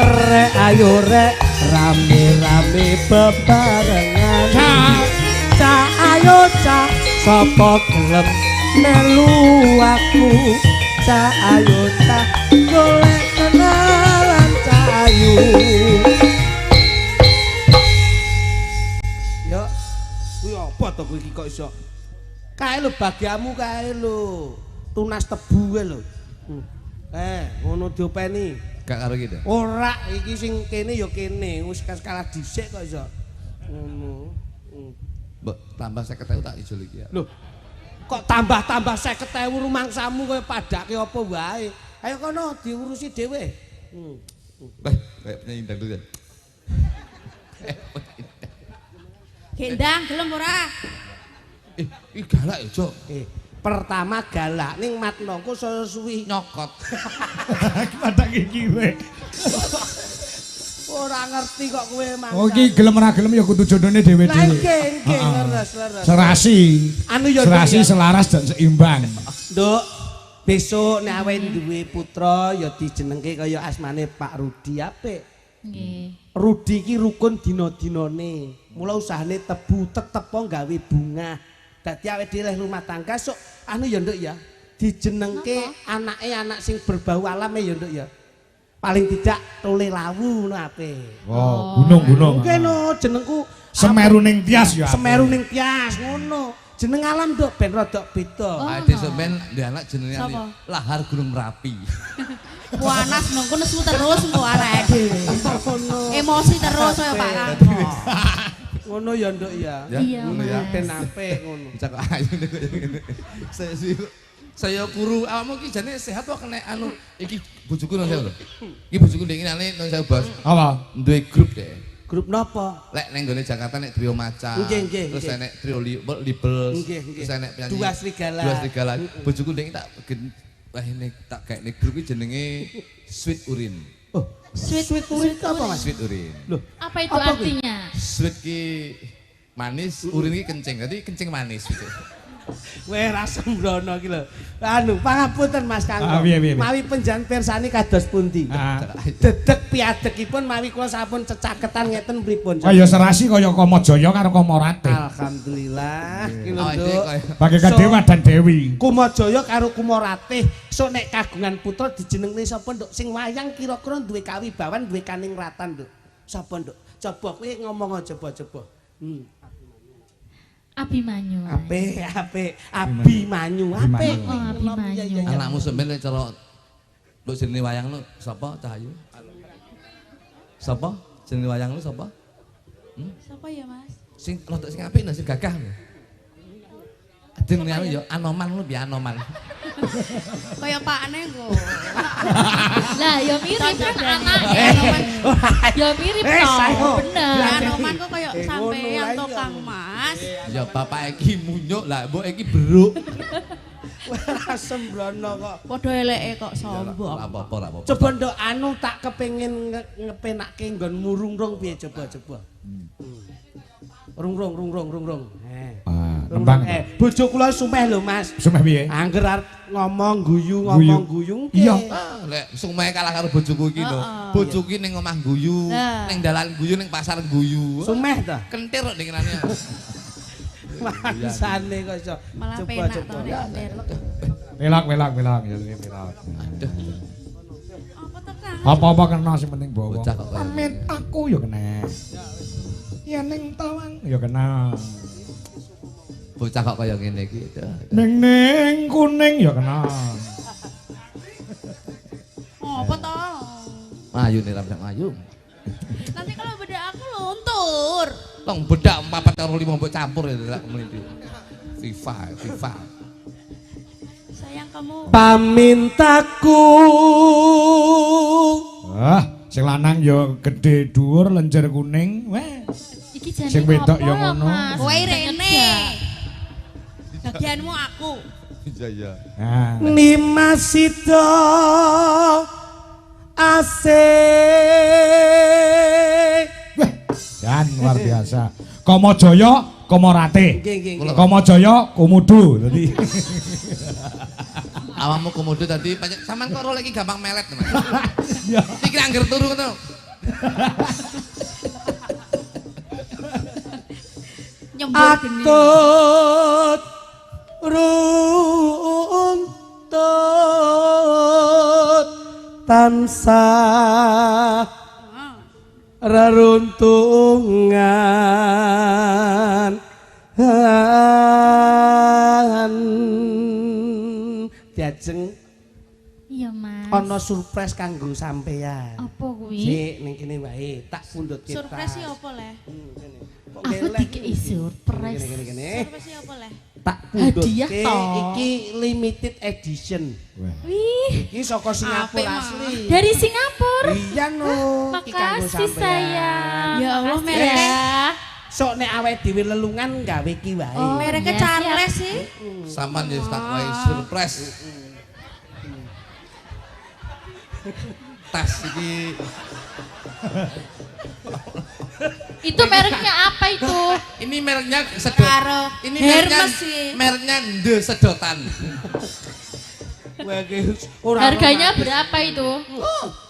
Rek ayo rek rame-rame bebarengan. Cak ayo cak sapa gelem melu aku. Cak ayo cak golek kenalan cak ayu. Yo kuwi apa to kuwi kok iso? Kae lho bagiamu kae lho. Tunas tebu kae lho. Ngono diopeni. Gak karo iki. Ora, iki sing kene ya kene, wis kalah dhisik kok iso. Ngono. Mbok tambah 50.000 tak ijol iki ya. Loh. Kok tambah-tambah 50.000 rumangsamu kaya padake apa wae. Ayo kono diurusi dhewe. Kayak penyanyi dangdut ya. Gendang gelem ora? Iki galak ya, Jok. Pertama galak ning matnoku suwi Nyokot. Padha iki kowe. Ora ngerti kok kowe mangkat. Oh iki gelem ora gelem ya kudu jodone dhewe-dhewe. Lah nggih, leres. Serasi. Anu ya serasi selaras dan seimbang. Nduk, besok nek awe duwe putra ya dijenengke kaya asmane Pak Rudi apik. Nggih. Rudi iki rukun dina-dinane. Mula usahane tebu tetep gawe bunga. Dadi awake dhewe rumah tangga sok anu ya nduk ya. Dijenengke anake anak sing berbau alam ya nduk ya. Paling tidak tole lawu ngono apik. Oh, gunung-gunung. Mungkin no jenengku Semeru ning Tias ya. Semeru ning Tias ngono. Jeneng alam nduk ben rada beda. Ade sampean ndek anak jenenge Lahar Gunung Merapi. Panas nungku nesu terus engko arek dhewe. Emosi terus kaya Pak Kang. Ngono ya nduk ya. Iya, ngono ya ben apik ngono. Cak ayu ngene. Saya guru awakmu iki jane sehat kok kena anu iki bojoku nang lho. Iki bojoku ndek ngene nang saya Bos. Apa? Duwe grup deh. Grup napa? Lek nang gone Jakarta nek trio maca. Terus enek trio libels. Terus enek penyanyi. Dua Serigala. Bojoku ndek tak wah ini tak gawe grup iki jenenge Sweet Urin. Oh, Sweet Urin apa Mas? Sweet Urin. Loh, apa itu artinya? Sweet ki manis, urin ki kencing. Dadi kencing manis gitu. Weh rasa mbrono iki lho. Anu, pangapunten Mas Kanggo. Mawi penjan pirsani kados pundi? Dedeg piadekipun mawi kula sampun cecaketan ngeten pripun? Kaya serasi kaya Kamajaya karo Kamorate. Alhamdulillah. Iki lho, Nduk. Bagian Dewa dan Dewi. Kamajaya karo Kumorate. Sok nek kagungan putra dijenengne sapa, Nduk? Sing wayang kira-kira duwe kawibawan, duwe kaningratan, Nduk. Sapa, Nduk? Coba kowe ngomong coba. Abimanyu. Abimanyu. Apik. Oh, Abimanyu. Anakmu sampeyan cara mbok jenenge wayang lu sapa Cahayu? Sapa? Jenenge wayang lu sapa? Sapa ya, Mas? Sing rodok sing apik sing gagah. Jenenge anu ya Anoman lu piye Anoman. Kaya pakne nggo. Lah ya mirip kan anake. Ya mirip toh, bener. Anoman kok kaya sampeyan to Kang Mas. Ya bapak iki munyuk lah mbok iki beruk. Ora sembrono kok. Padha eleke kok sombong. Apa-apa ora apa-apa. Coba nduk anu tak kepengin ngepenake nggon murung-rung piye coba. Rung. Kembang. Bojo kula sumeh lho Mas. Sumeh piye? Angger arep ngomong guyu. Iya. Lek sumeh kalah karo bojoku iki lho. Bojoku iki ning omah guyu, ning dalan guyu, ning pasar guyu. Sumeh ta? Kentir kok dengerane. Maksane kok iso. Malah penak to nek kentir. Pelak. Aduh. Apa to Kang? Apa-apa kena sing penting bawa. Bocah kok kaya. Pamit aku ya kena. Ya ning tawang ya kena. Bocah kok kaya ngene iki. Ning kuning ya kena. Apa to? Ayu nih ramsak ayu. Nanti kalau beda aku luntur. Tong bedak 4 karo 5 mbok campur ya lek mriki. FIFA. Sayang kamu. Pamintaku. Sing lanang ya gedhe dhuwur lenjer kuning. Weh. Iki jane Sing wedok ya ngono. Kowe rene. Bagianmu aku. Iya. Nah. Nimasito asik. Weh, jan luar biasa. Kamajaya, Kamarate. Nggih. Kamajaya, Komodo. Dadi Awakmu komodo tadi sampean kok lagi gampang melet Mas. ya. Iki angger turu ngono. Nyembur geni. Atut runtut tansah reruntungan diajeng Iya, Mas. ana surprise kanggo sampeyan. Apa kuwi? Sik ning kene wae tak pundhut kita. Surprise apa le? Aku dikei surprise. Kene. Surprise apa le? Tak pundhut Hadiah toh. iki limited edition. Wih, Iki saka Singapura Apik, asli. dari Singapura. Iya no. Iki kanggo Makasih sampeyan. sayang. Ya Allah, Makasih. merek. Sok nek awake dhewe lelungan gawe iki wae. Oh, mereknya Charles sih. Saman ya tak wae surprise. Tas iki Itu mereknya apa itu? ini mereknya sedot. Karo Ini mereknya Hermes sih. mereknya Nde Sedotan. Harganya berapa itu?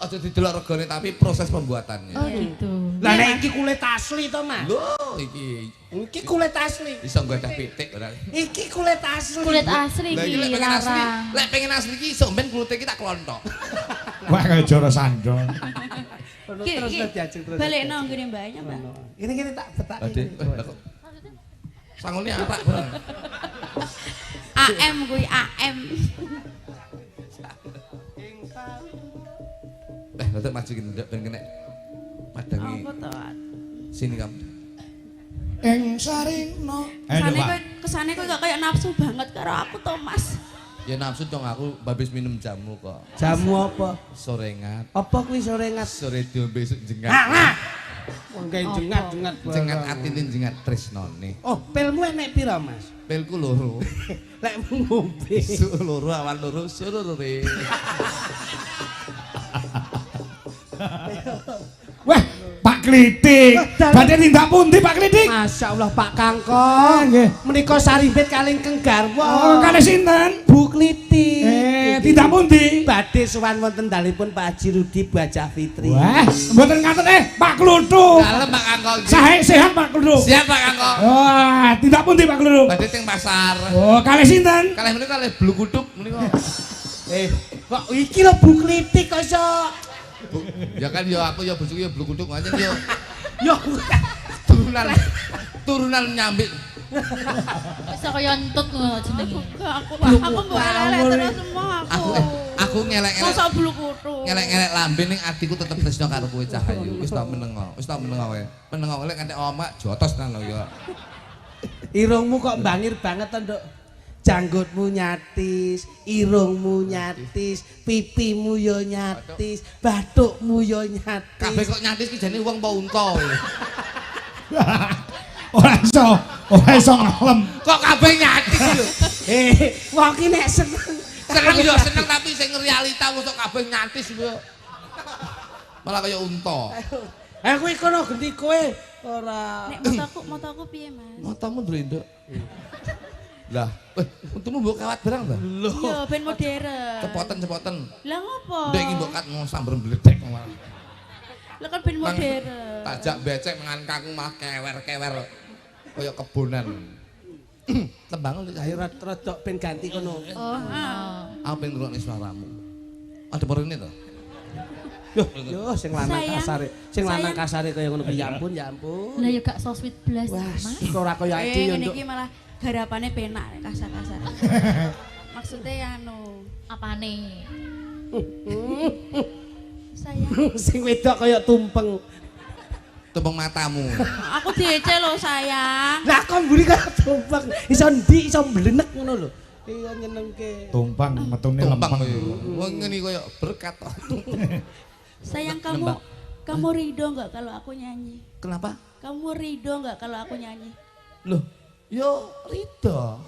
Aja didelok regane tapi proses pembuatannya. Oh gitu. Lah nek iki kulit asli to, Mas. Loh iki Kulit asli. iso nggadah pitik ora. Iki kulit asli. Kulit asli Lah iki iki lek pengen asli, larang. lek pengen asli iki iso mben kulite iki tak klonthok. Wah kaya Joro Sando. Terus diajeng terus. Balekno ngene mbaknya, Mbak. Ini tak betak. Ade, sangone atak bareng. AM kuwi AM. Nanti maju gini, ben kena padangi. Apa to? Sini kamu. Ing sarina. Kesane kok gak kayak nafsu banget karo aku to, Mas. Ya nafsu dong aku babis minum jamu kok. Jamu apa? Sorengat. Apa kuwi sorengat? Sore diombe besok jengat. Wong gawe jengat-jengat. Jengat atine jengat tresnone. Oh, pilmu enek pira, Mas? Pilku loro. Lek ngombe. Su loro awan loro surure. Wah, Pak Klitik. Badhe tindak pundi Pak Klitik? Masyaallah Pak Kangkong. Nggih. Menika saribet kalih Keng Garwa. Oh, kalih sinten? Bu Klitik. Tindak pundi? Badhe sowan wonten dalipun Pak Haji Rudi Bajah Fitri. Wah, mboten ngaten Pak Kluthuk. Dalem Pak Kangkong. Sae sehat Pak Kluthuk. Siap Pak Kangkong. Wah, tindak pundi Pak Kluthuk? Badhe teng pasar. Oh, kalih sinten? Kalih menika kalih blu kuduk menika. Kok iki lho Bu Klitik kok iso. Ya kan ya aku ya bojoku ya blu kuduk aja ya. Yo Turunan nyambit Bisa kaya entut ngono jenenge. Aku mbok elek terus semua aku. Aku ngelek-ngelek. Mosok bulu kutu. Ngelek-ngelek lambe ning atiku tetep tresno karo kowe Cahayu. Wis tak menengo. Wis tak menengo kowe. Menengo lek nganti omak jotos nang lho ya. Irungmu kok bangir banget to, Nduk. Janggutmu nyatis, irungmu nyatis, pipimu yo nyatis, bathukmu yo nyatis. Kabeh kok nyatis ki jane wong apa unta. Ora iso ngelem. Kok kabeh nyatis lho. Wong ki nek seneng. Seneng yo seneng tapi sing realita mosok kabeh nyatis lho. Malah kaya unta. Kuwi kono genti kowe ora. Nek motoku piye, Mas? Motomu nduk. Lah, untukmu mbok kawat barang ta? Iya, ben modern. Cepoten. Lah ngopo? Ndek iki mbok kat sambar mbledek. Lah kan ben modern. Tajak becek mangan kakung mah kewer-kewer kaya kebonan. Tembang lho Ayo rodok ben ganti kono. Oh, aku pengen ngrungokne suaramu. Ada perene to? Yo sing lanang kasare. Sing lanang kasare kaya ngono ya ampun. Lah ya gak so sweet blas Mas. Ora kaya iki yo, Nduk. Iki malah garapane penak kasar-kasar. Maksudnya anu, Apane? sayang. Sing wedok kaya tumpeng. Tumpeng matamu. Aku diece lho sayang. Lah kok mburi kaya tumpeng. Iso ndi iso mblenek ngono lho. Iya nyenengke. Tumpang metune Tumpang lempeng. kaya. Wong ngene kaya berkat to. Sayang kamu ridho enggak kalau aku nyanyi? Kenapa? Kamu ridho enggak kalau aku nyanyi? Loh, yo Ridho.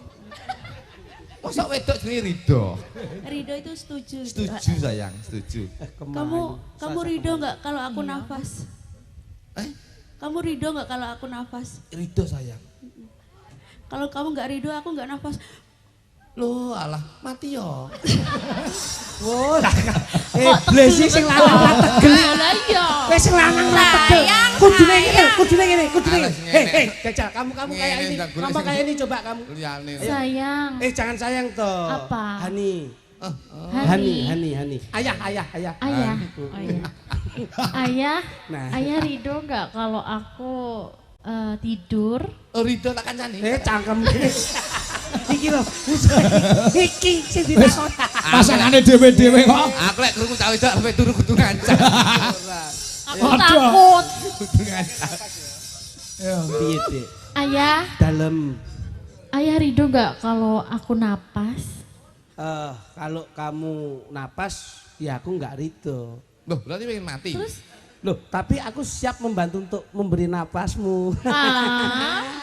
Masa wedok jenenge Ridho? Ridho itu setuju. Setuju sayang, setuju. Kamu ridho enggak kalau aku nafas? Kamu ridho enggak kalau aku nafas? Ridho sayang. Kalau kamu enggak ridho aku enggak nafas. Loh, alah mati yo. Wah, blesi sing lanang tegel. Lah iya. Wis sing lanang tegel. Kudune ngene. Jajal, kamu kayak ini. Kamu kayak ini coba kamu. Liyane. Sayang. Jangan sayang toh. Apa? Hani. Hani. Ayah. Ayah. Oh iya. Ayah. Nah. Ayah ridho enggak kalau aku tidur? Oh, Ridho tak kancani. Cangkem. Iki lho. Iki sing ditakon. Pasangane dhewe-dhewe kok. Aku lek krungu cah wedok sampe turu kudu ngancam. Aku takut. Kudu ngancam. Piye, Dik? Ayah. Dalem. Ayah ridho enggak kalau aku napas? Kalau kamu napas, ya aku nggak ridho. Loh, berarti pengen mati. Terus? Loh, tapi aku siap membantu untuk memberi napasmu.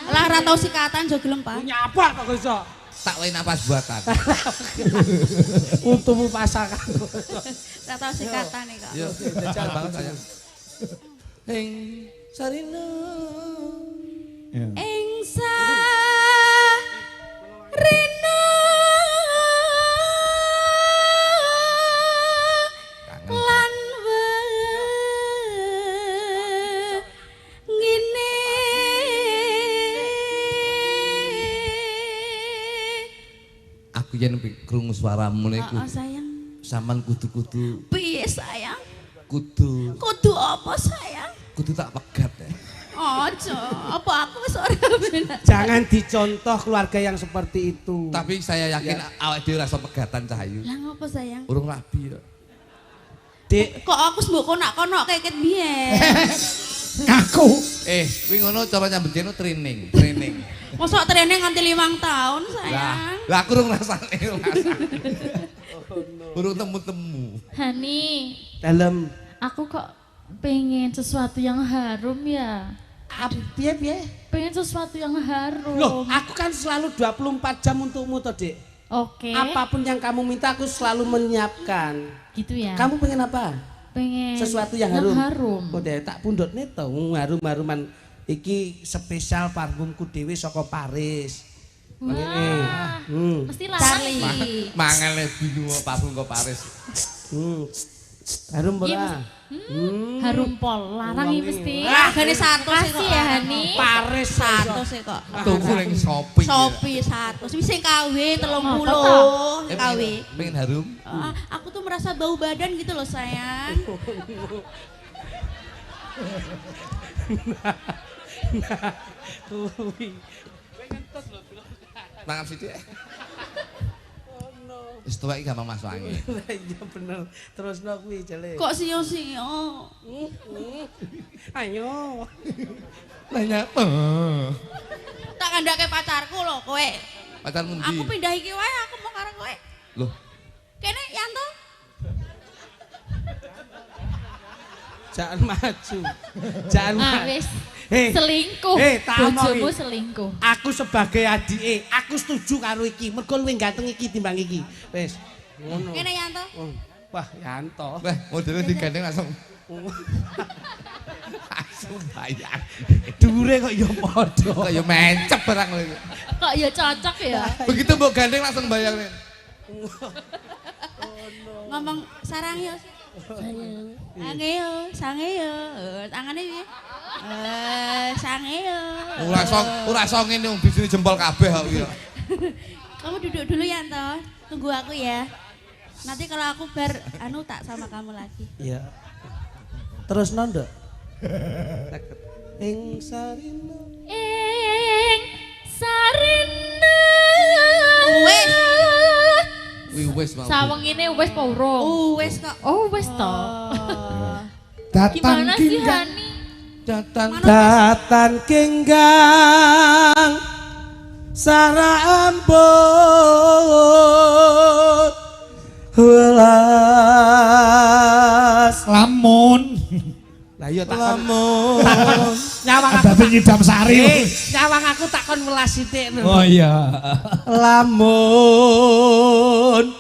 Lah ora tau sikatan jo gelem, Pak. Nyapa kok iso? Tak wae napas buatan. Untukmu pasangan. Ora tau sikatan iki kok. Yo, jajal banget sayang. Heng sarina. Ing sarina lan ngene Aku yen krungu suaramu niku. sayang. Sampeyan kudu-kudu Piye sayang? kudu Apa sayang? kudu tak pegat ya. Ojo, apa aku wis ora bener. Jangan dicontoh keluarga yang seperti itu. Tapi saya yakin awake dhewe rasa pegatan Cahayu. Lah ngopo sayang? Urung rabi ya. Dik, Kok aku mbok konak-konak keket biyen. Ngaku. Kuwi ngono cara nyambut gawe training. Mosok training nganti 5 tahun sayang. Lah aku urung rasane. Urung temu-temu. Hani, dalem. aku kok pengen sesuatu yang harum ya. Piye? Pengen sesuatu yang harum. Loh, aku kan selalu 24 jam untukmu toh, Dik. Oke. Apapun yang kamu minta aku selalu menyiapkan. Gitu ya. Kamu pengen apa? pengen Sesuatu yang harum. Oh, deh tak pundhutne to harum-haruman iki spesial parfumku dhewe saka Paris. Wah, mesti lari. Mangane bingung parfum kok Paris. Harum ora? Harum pol, larang iki mesti. Regane 100 Makasih ya Hani. Paris 100 kok. Tuku ning Shopee. Shopee 100. Wis sing kawin 30 kawin. Pengen harum? Aku tuh merasa bau badan gitu loh sayang. Mangap sithik. Wis tuwek iki gampang masuk angin. Iya bener. Terusno kuwi jale. Kok sio-sio? Ayo. Nanya. Tak kandhake pacarku lho kowe. Pacarmu ndi? Aku pindah iki wae, aku mau karo kowe. Loh, Kene Yanto. Jangan maju. Jangan maju. Wis. Hei, selingkuh. Bojomu selingkuh. Aku sebagai adike, aku setuju karo iki. Mergo luwih ganteng iki timbang iki. Wis, ngono. Kene Yanto. Wah, Yanto. weh modele digandeng langsung. Langsung bayar. Dhuwure kok ya padha. Kok ya mencep barang lho. Kok ya cocok ya. Begitu mbok gandeng langsung bayar. Ngomong sarang yo. Sayang. Angeo, sangeyo. Tangane piye? Sangeyo. Ora iso ngene wong bisine jempol kabeh kok ya. Kamu duduk dulu Yanto. Tunggu aku ya. Nanti kalau aku tak sama kamu lagi. Iya. Terus Nduk. Ing sarina. Wis. Wis mau. Sawengine wis apa urung? Wis kok. Oh, wis to. Datang Gimana sih Hani? Datan kenggang sara ampun welas lamun. Lah iya tak Lamun. nyawang Ada penyidam sari. nyawang aku takon welas sithik. Oh iya. Lamun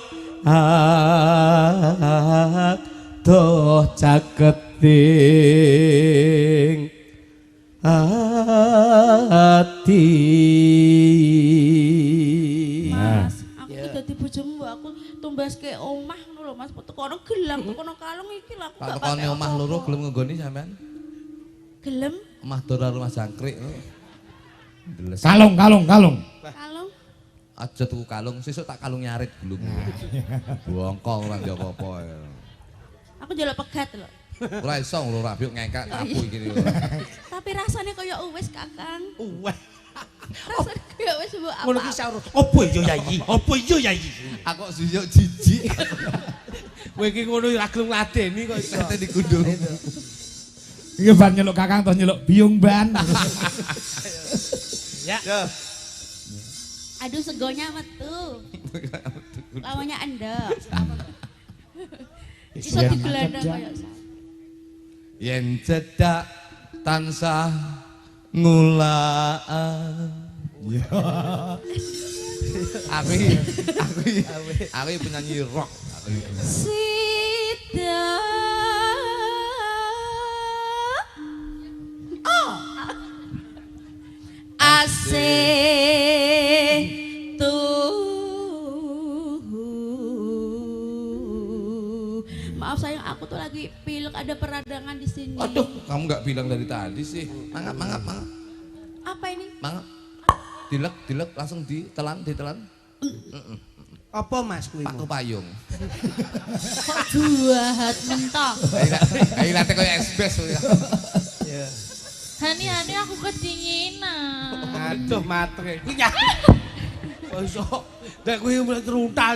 doh caketing ati. Mas, aku dadi bojomu mbok aku tumbaske omah ngono lho Mas. Tekono gelang, tekono kalung iki lho aku gak Takone omah loro gelem nggoni sampean? gelem Omah Dora rumah jangkrik. Ndeles. Kalung. kalung. Aja tuku kalung, sesuk tak kalung nyarit gulung. Bongkong ora ndek apa-apa. Aku njaluk pegat lho. Ora iso lho rabiuk ngengkak tapu iki lho. Tapi rasanya kaya uwis Kakang. Wah, Rasanya kaya wis mbok ngono apa. ki saur. Apa iya Yayi? Apa iya Yayi? Aku suyuk jijik. Kowe iki ngono ora gelem ngladeni kok iso. Kate digundul. Iki ban nyeluk Kakang toh nyeluk biung ban. Ya. Aduh segonya metu. Lawannya endek. Iso digelandang kaya Yen cedak tansah ngulak. Aku penyanyi rock. Sida. Asih maaf sayang, aku tuh lagi pilek, ada peradangan di sini. Aduh, kamu nggak bilang dari tadi sih. Mangap. Apa ini? Mangap. Dilek langsung ditelan. Apa Mas kuwi? Paku payung. Kok jahat mentok? Kayak late kayak SBS ya. Hani aku kedinginan. Aduh matre. Kuwi ya. Kok iso? Nek kuwi mulai teruntal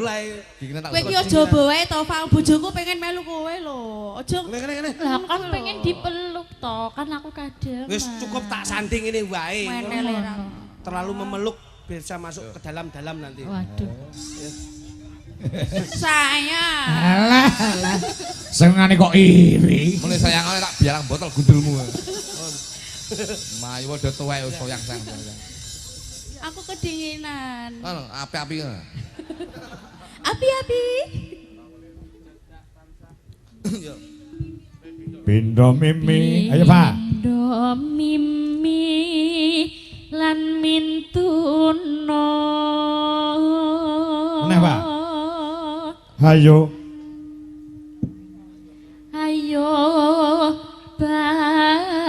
ae. Kowe ki aja bae to, Fang. Bojoku pengen melu kowe lho. Aja. Kene. Lah kan pengen dipeluk to, kan aku kadang. Wis cukup tak sanding ini wae. Menel era. Terlalu memeluk bisa masuk ke dalam-dalam nanti. Waduh. Saya. Alah. Senengane kok iri. Mulai sayangane tak biarang botol gundulmu. Mayu udah tuwek wis sayang. Aku kedinginan. Kan api-api. Api-api. Pindo mimi. Ayo Pak. Pindo mimi lan mintuno. Meneh Pak. Hayo. Ayo bareng.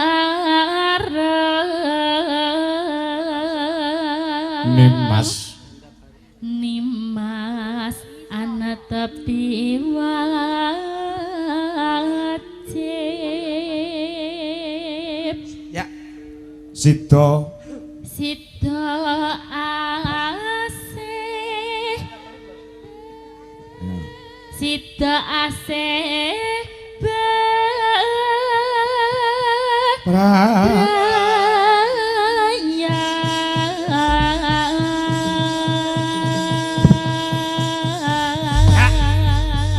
Nimas ana tepi wajib. Ya. Sida. Sida Sida asih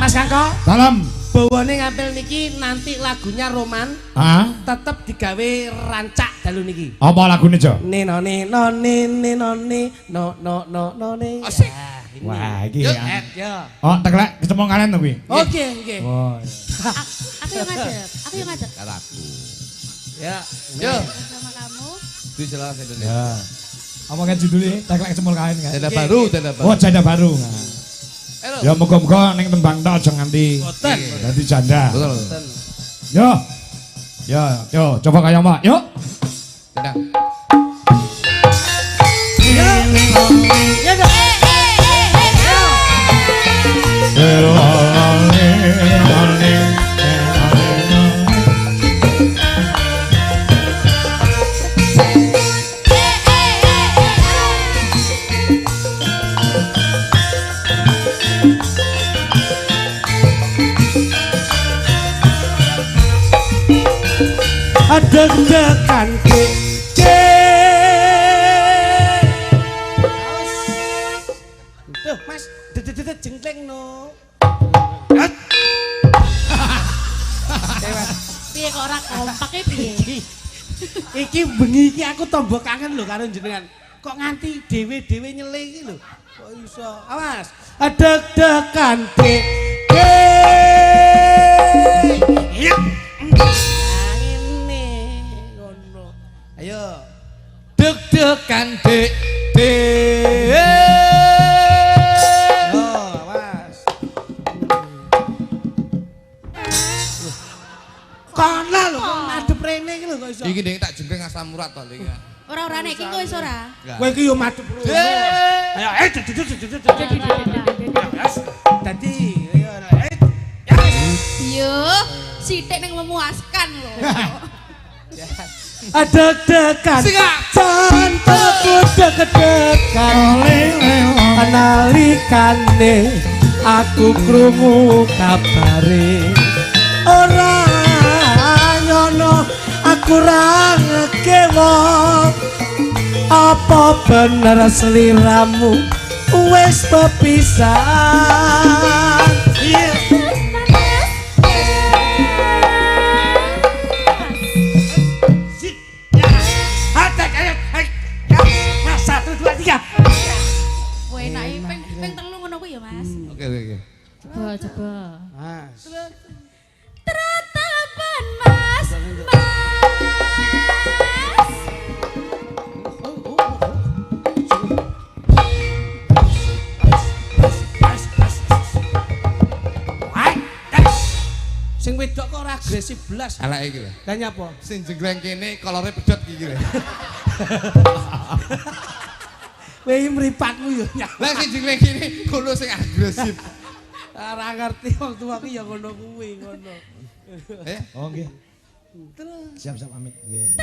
Mas Kangko. Dalam. Bawane ngampil niki nanti lagunya Roman. Tetep digawe rancak dalu niki. Apa lagune, Jo? Nino nino nino no no no no ne. Asik. Wah, iki ya. Ya. Oh, teklek ketemu kalian to kuwi. Oke, oke. Oh. Aku yang ngadep, aku yang ngadep. Karo aku. Ya. Yo. Sama kamu. Dijelas Indonesia. Ya. Apa kan judulnya? Teklek ketemu kalian kan. Janda baru, janda baru. Oh, janda baru. Halo. Ya muga-muga ning tembang tok aja nganti Boten. dadi janda. Betul. Yo. Yo, coba kayak Mbak. Yuk. Tendang. Ya dong. Deg-degan tuh Mas, deg-deg jengkleng no. Piye kok ora kompak piye? Iki bengi iki aku tambah kangen lho karo jenengan. Kok nganti dhewe-dhewe nyele iki lho. Kok iso? Awas. Deg-degan ya. Ini ngono. Ayo. Deg-degan dek dek. Yo, awas. Kono lho kok madhep rene iki lho kok iso. Iki ning tak jengking asam urat to iki. Ora iki engko wis ora. Kowe iki yo madhep rene. Ayo, dadi Yo, sithik ning memuaskan lho. deg-degan jantukku deg-degan nalikane aku krungu kabare ora nyono aku ra ngekewo apa bener seliramu wis pepisahan. Ping telu ngono kuwi ya, Mas. Oke. Coba. Mas. Teratapan Mas. Sing wedok kok ora agresif blas. Alake iki lho. Lah nyapa? Sing jenggleng kene kolore pedhot iki lho. Kowe mripatmu yo nyak. Lah sing jenggleng kene kono sing agresif. Ora ngerti wong tuaku ya ngono kuwi ngono. Oh nggih. Terus siap-siap pamit. Nggih.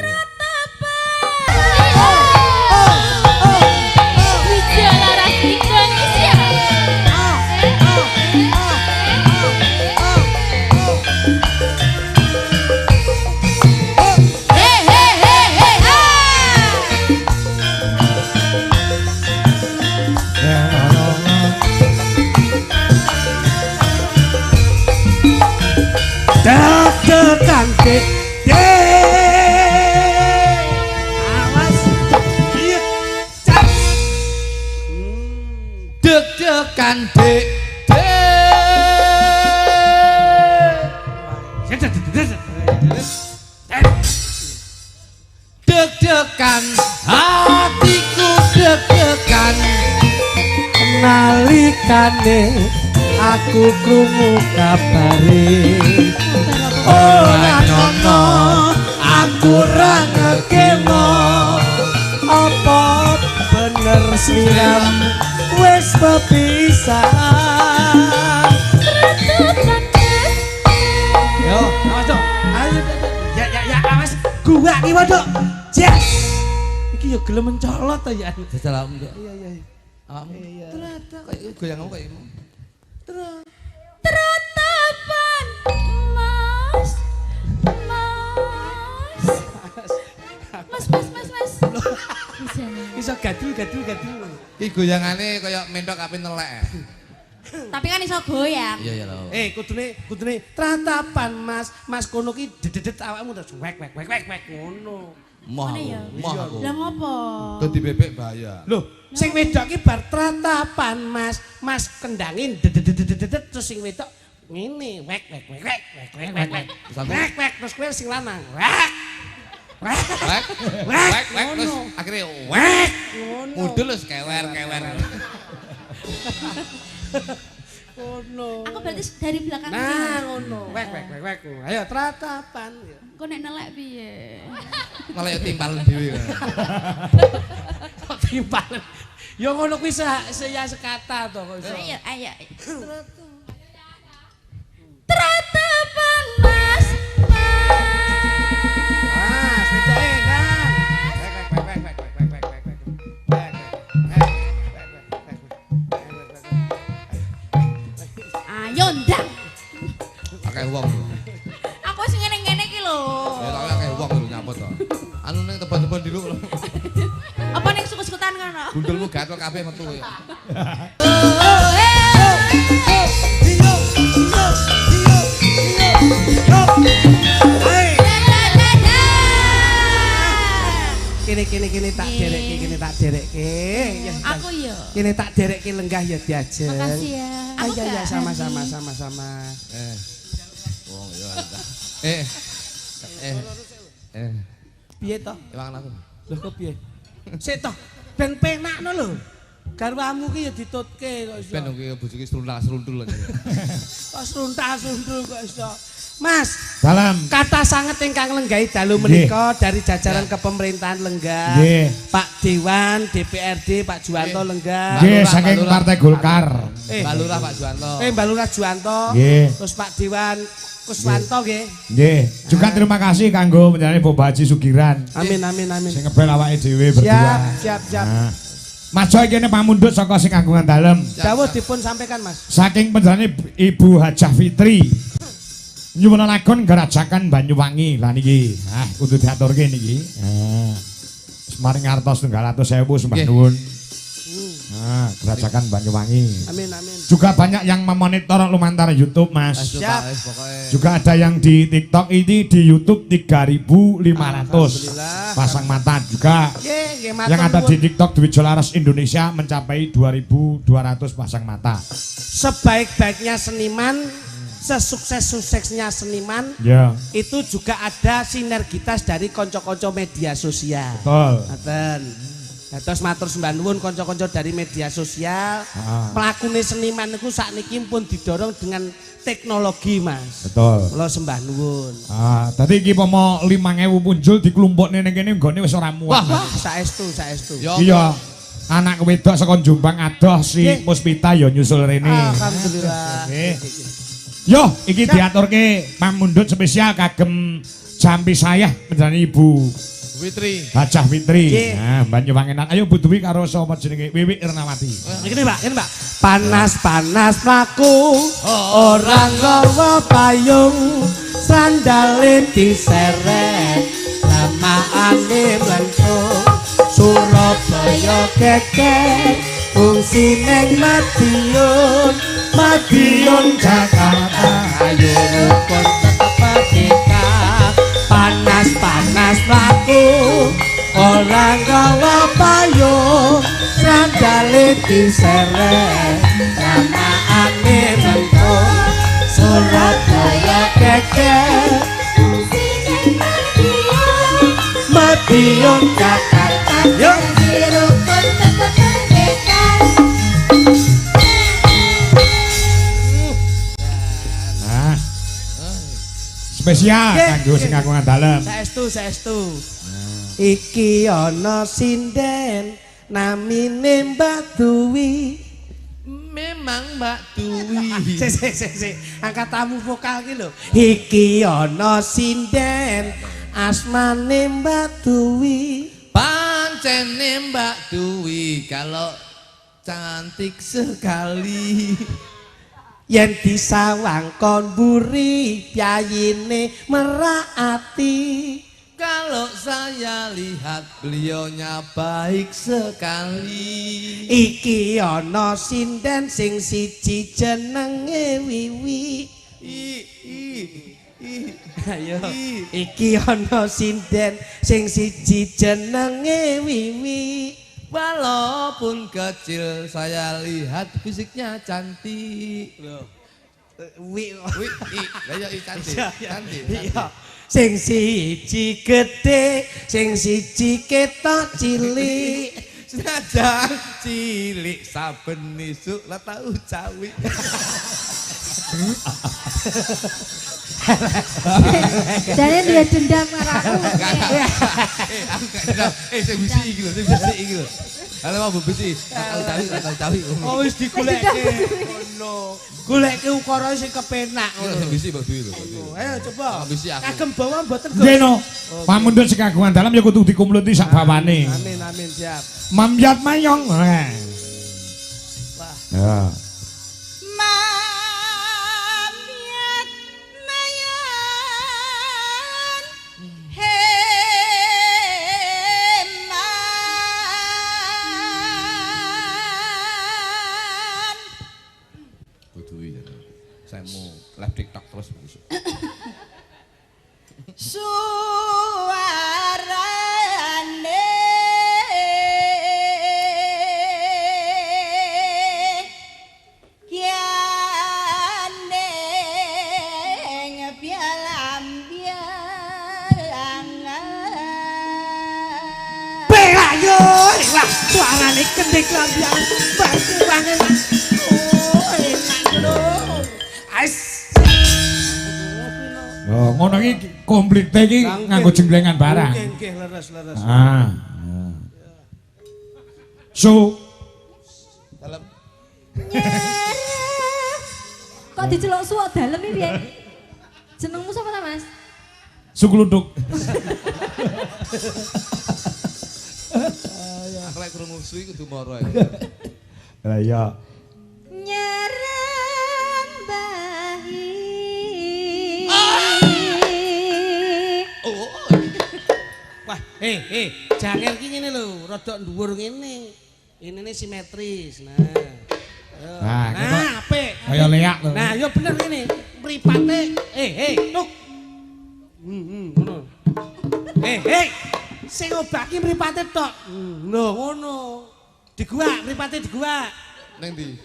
Wijaya Laras Indonesia. Deg-degan awas iya cap Deg-degan dek deg-degan hatiku deg-degan nalikane aku krungu kabare ora nyono aku ra ngekemo apa bener siram wis pepisahan. Yo, awas dong. Ayo ya awas gua ki waduh. Jas. Iki yo gelem mencolot to ya. jajal aku enggak Iya. awakmu ternyata kayak goyang aku kayak Terus Iki goyangane kaya mentok kaping telek. Tapi kan iso goyang. Iya ya lho. Kudune tratapan Mas kono ki dedet awakmu terus wek ngono. Moh. Lah ngopo? Dadi bebek bahaya. Lho, sing wedok ki bar tratapan Mas kendangin dedet terus sing wedok ngene wek terus kowe sing lanang wek terus akhirnya wek mudul wis kewer ngono. Aku berarti dari belakang. Nah ngono wek ayo tratapan Kok nek nelek piye? malah ya timpalen dhewe kok timpalen ya ngono kuwi saya sekata to kok iso. Ayo. Tratapan Mas. Sedoke kan. Ayo ndang. akeh wong Aku sing ngene-ngene iki lho. ya tak akeh wong lho nyaput to anu ning tebon-tebon dulu lho Apa ning suku-sukutan kono? gundulmu gatel kabeh metu ya Kene tak derekke. Aku yo. Kene tak derekke lenggah ya diajeng. Makasih ya. Ayo ya sama-sama. wong ya Piye to? Iwangan aku Lho kok piye? Sik to, ben penakno lho. Garwamu ki ya ditutke kok iso. ben nunggu bojoke seruntul aja Kok seruntal-seruntul kok iso. Mas, dalam kata sanget ingkang lenggahi dalu menika dari jajaran kepemerintahan Lenggah. Pak Dewan, DPRD, Pak Juwanto Lenggah. Nggih, saking Partai Golkar. Mbak Lurah Pak Juwanto. Mbak Lurah Juwanto. Terus Pak Dewan Kuswanto nggih. Nggih. Juga terima kasih kanggo panjenengan Bapak Haji Sugiran. Amin. Sing ngebel awake dhewe berdua. Siap. Mas Joy kene pamundhut saka sing kagungan dalem. Dawuh dipun sampaikan, Mas. Saking panjenengan Ibu Hajah Fitri. Nyuwun lakon Gerajakan Banyuwangi. Lah niki, kudu diaturke niki. Semaring ngartos 300.000 sembah nuwun. Gerajakan Banyuwangi. Amin. Juga banyak yang memonitor lumantar YouTube, Mas. Siap. Juga ada yang di TikTok ini di YouTube 3.500 pasang mata juga. Yang ada di TikTok Dwi Jolaras Indonesia mencapai 2.200 pasang mata. Sebaik-baiknya seniman, sesukses-suksesnya seniman, itu juga ada sinergitas dari konco-konco media sosial. Betul. Terus matur sembah nuwun konco-konco dari media sosial. Mlakune seniman niku sakniki pun didorong dengan teknologi, Mas. Betul. Kula sembah nuwun. Tadi iki pomo 5.000 punjul diklumpukne ning kene nggone wis ora muat. Wah, saestu. Iya. Anak wedok saka Jombang adoh si Puspita ya nyusul rene. Alhamdulillah. Yo, iki diaturke pamundhut spesial kagem jampi saya panjenengan Ibu Fitri. Hajah Fitri. Nah, Banyuwangenan. Ayo Bu Dwi karo sapa jenenge Wiwi Irnawati. Iki Mbak. Panas-panas mlaku ora nggawa payung, sandale diseret lamaane mlentung. Surabaya geger fungsi ning Madiun Jakarta ayo rukun tetep merdeka. Panas mlaku ora nggawa payung, sandale diseret lamaane mlentung. Surabaya geger Madiun Jakarta yo rukun tetep merdeka. Spesial kanggo sing kagungan dalem. Saestu. Iki ana sinden namine Mbak Duwi. Memang Mbak Duwi. Sik. Angkat tamu vokal ki lho. Iki ana sinden asmane Mbak Duwi. Pancene Mbak Duwi kalau cantik sekali. Yen disawang kon mburi piyayine meraati, Kalau saya lihat beliaunya baik sekali. Iki ana sinden sing siji jenenge Wiwi. Ayo. Iki ana sinden sing siji jenenge Wiwi. Walaupun kecil saya lihat fisiknya cantik. Loh. Wi. Lah ya cantik. Cantik. Iya. Sing siji gedhe, sing siji ketok cilik. Senajan cilik saben esuk lah tau cawi. Jane dia dendam karo aku. Aku gak dendam. Sing bisi iki lho, sing bisi iki lho. Halo mau bisi, tak cawi. Oh wis digoleke. Ngono. Goleke ukara sing kepenak ngono. Sing bisi mbok duwi lho. Ayo coba. Bisi aku. Kagem bawa mboten Nggih no. Pamundhut sing kagungan dalam ya kudu dikumpulti sak bawane. Amin amin siap. Mamyat mayong. Wah. Ya. Saya mau live TikTok terus besok. Suarane kiane bialang-bialangan. Belayo, lah suarane kendhek lambiang. Bagus banget. Oh, enak lho. Oh, ngono iki komplit iki nganggo jenglengan barang. Nggih, leres-leres. Ah. So, Dalam Kok diceluk suwak dalem iki piye? Jenengmu sapa ta, Mas? sukluduk. aku lek krungu suwi kudu moro ya. Lah iya. Nyerambahi. Wah, jangel iki ngene lho, rada dhuwur ngene. Ini simetris. Nah. Nah, apik. Kaya leak lho. Nah, yo bener ngene. Mripate, tuk. Ngono. Sing obaki mripate tok. Lho, ngono. Diguak, mripate diguak. Neng ndi?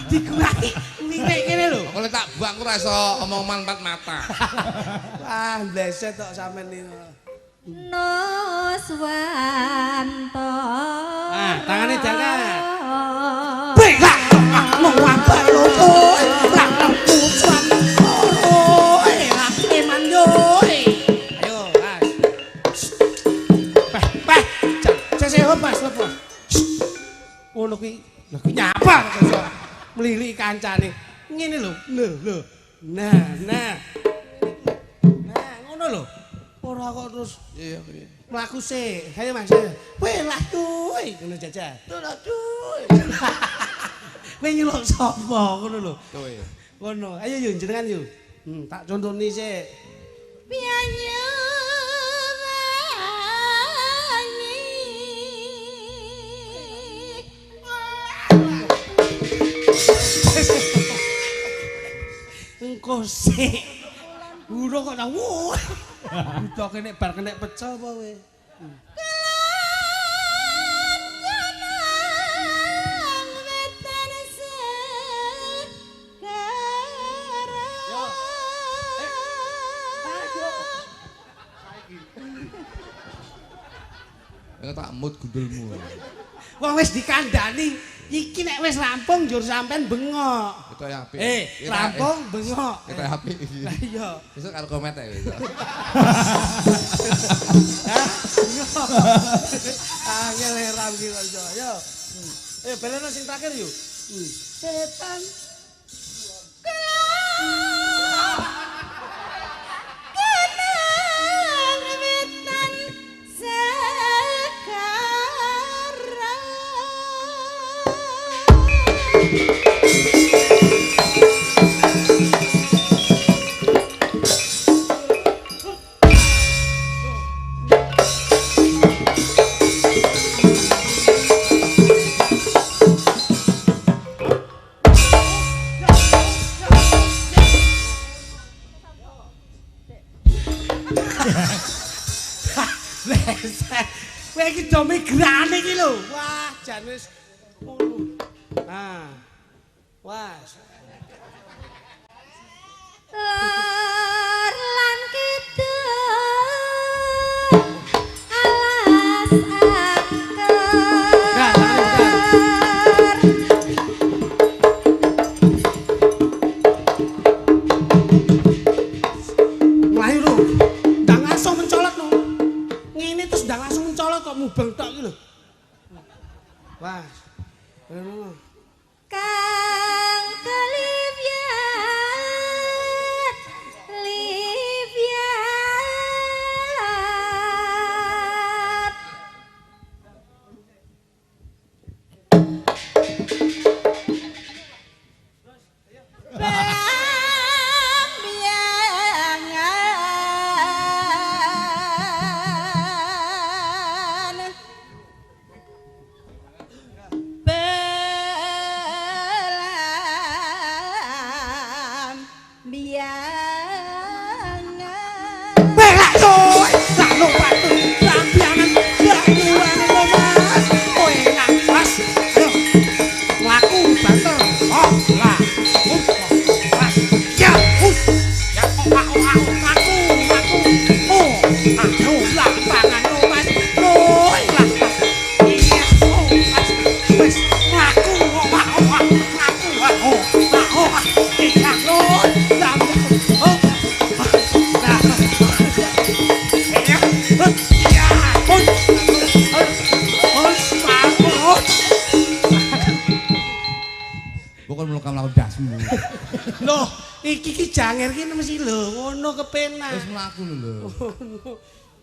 Diguaki lirik kene lho. Oleh tak buang ku ra iso omong manfaat mata. Wah, bleset tok sampean iki. Noswanto. Ah, tangane jangan. Bela, mau apa lo? Lah, pucuan. Lah, eman yo. Ayo, Mas. Saya lepas. Ngono kuwi. Lah kuwi nyapa kok mlili kancane. Ngene lho. Lho. Nah, ngono lho. Ora kok terus Iya. mlaku sik. Ayo Mas. Welah cuy, ngono jajal. Ora cuy. Kowe nyeluk sapa ngono lho. Kowe. Ngono. Ayo yo jenengan yo. Tak contoni sik. Pianyu engko sik. Urung kok nang. Udah kene bar kena pecel apa kowe? Ya tak mut gundulmu. Wong wis dikandani, iki nek wis rampung njur sampean bengok. Kita ya apik. Rampung bengok. Kita apik iki. Lah iya. Besok karo komet ya besok. Angel heram iki kok iso. Yo. Beleno sing terakhir yo. Setan. Kowe iki do migrane iki lho. Wah, jan wis ngono. Ah. Wah. Lor lan kidul alas angker. Mlayu lho. Ndang langsung mencolot lho. Ngene terus ndang langsung mencolot kok mubeng tok iki lho. Wah. Ngono. Kang Kaliviat Liviat Loh, iki janger ki mesti lho, ngono kepenak. Wis mlaku lho.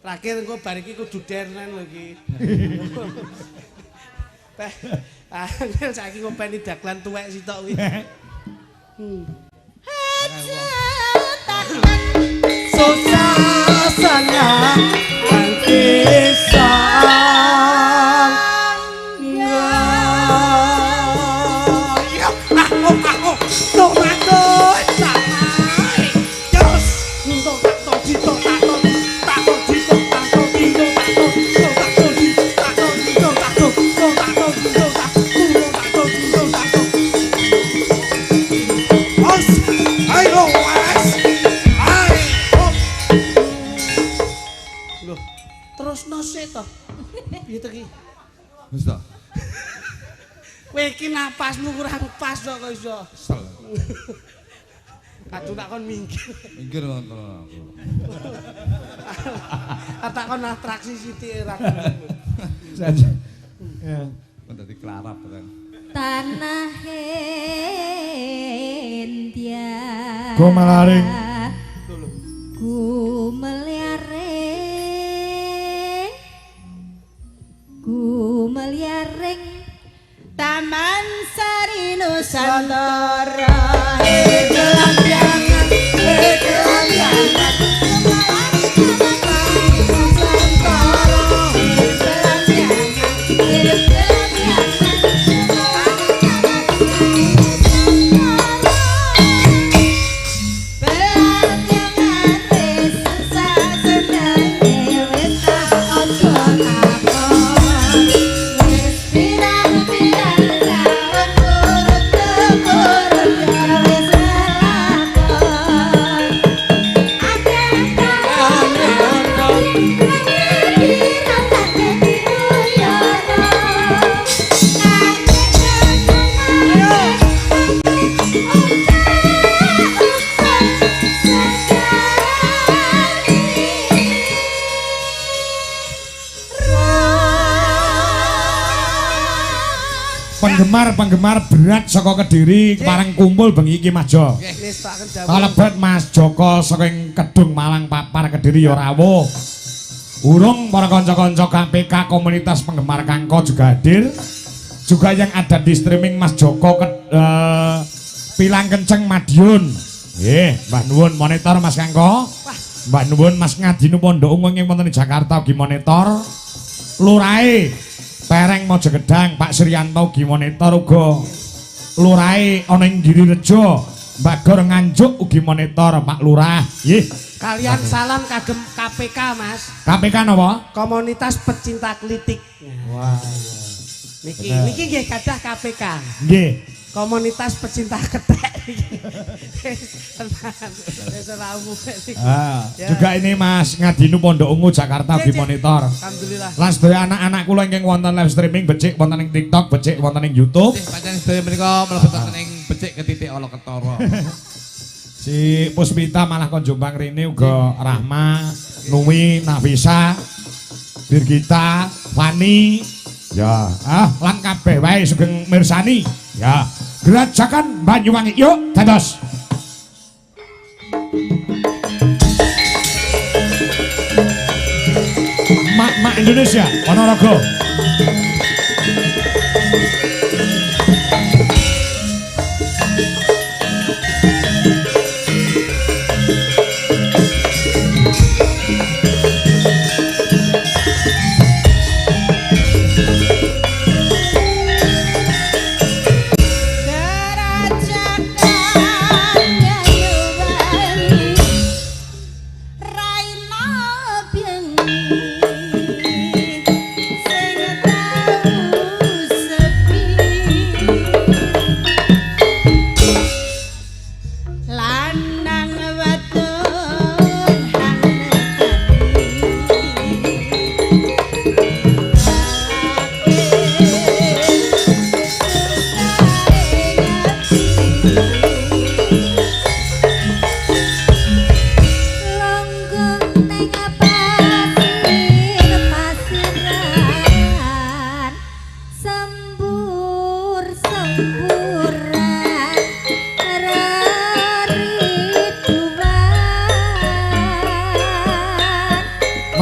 Terakhir engko bar iki kudu dernen lho iki. Angel saiki ngopeni daglan tuwek sitok kuwi. Susasana antisang terus nose toh. Piye to ki? Wis to. Kowe iki napasmu kurang pas kok iso. Aduh tak kon minggir. Minggir wonten aku. Tak kon atraksi sithik ra. Saja. Ya. Kon dadi klarap kan. tanah India Gumelaring. Gumeliaring Taman Sari Nusantara Penggemar berat saka Kediri parang kumpul bengi iki Mas Jo. Kalebet Mas Joko saking Kedung Malang Papar Kediri ya rawuh. Urung para kanca-kanca KPK komunitas penggemar Kangko juga hadir. Juga yang ada di streaming Mas Joko Pilang Kenceng Madiun. Nggih, Mbah nuwun monitor Mas Kangko. Mbah nuwun Mas Ngadinu Pondok Ungu ing wonten Jakarta ugi monitor. Lurahe Pereng Mojogedang Pak Suryanto ugi monitor uga. Lurahe ana ing Girirejo Mbak Gor Nganjuk ugi monitor Pak Lurah. Nggih, Kalian salam kagem KPK, Mas. KPK napa? Komunitas Pecinta Klitik. Wah. Niki nggih kadah KPK. Nggih. Komunitas Pecinta Ketek. Juga ini Mas Ngadinu Pondok Ungu Jakarta di monitor. Alhamdulillah. Lan sedaya anak-anak kula ingkang wonten live streaming becik wonten ing TikTok, becik wonten ing YouTube. Pancen sedaya menika mlebet wonten ing becik ketitik ala ketara. Si Puspita malah kon jombang rene uga Rahma, Numi, Nafisa, Birgita, Fani, ya, lan kabeh wae sugeng mirsani. Ya, Gerajakan Banyuwangi. Yuk, dados. Mak-mak Indonesia, Ponorogo.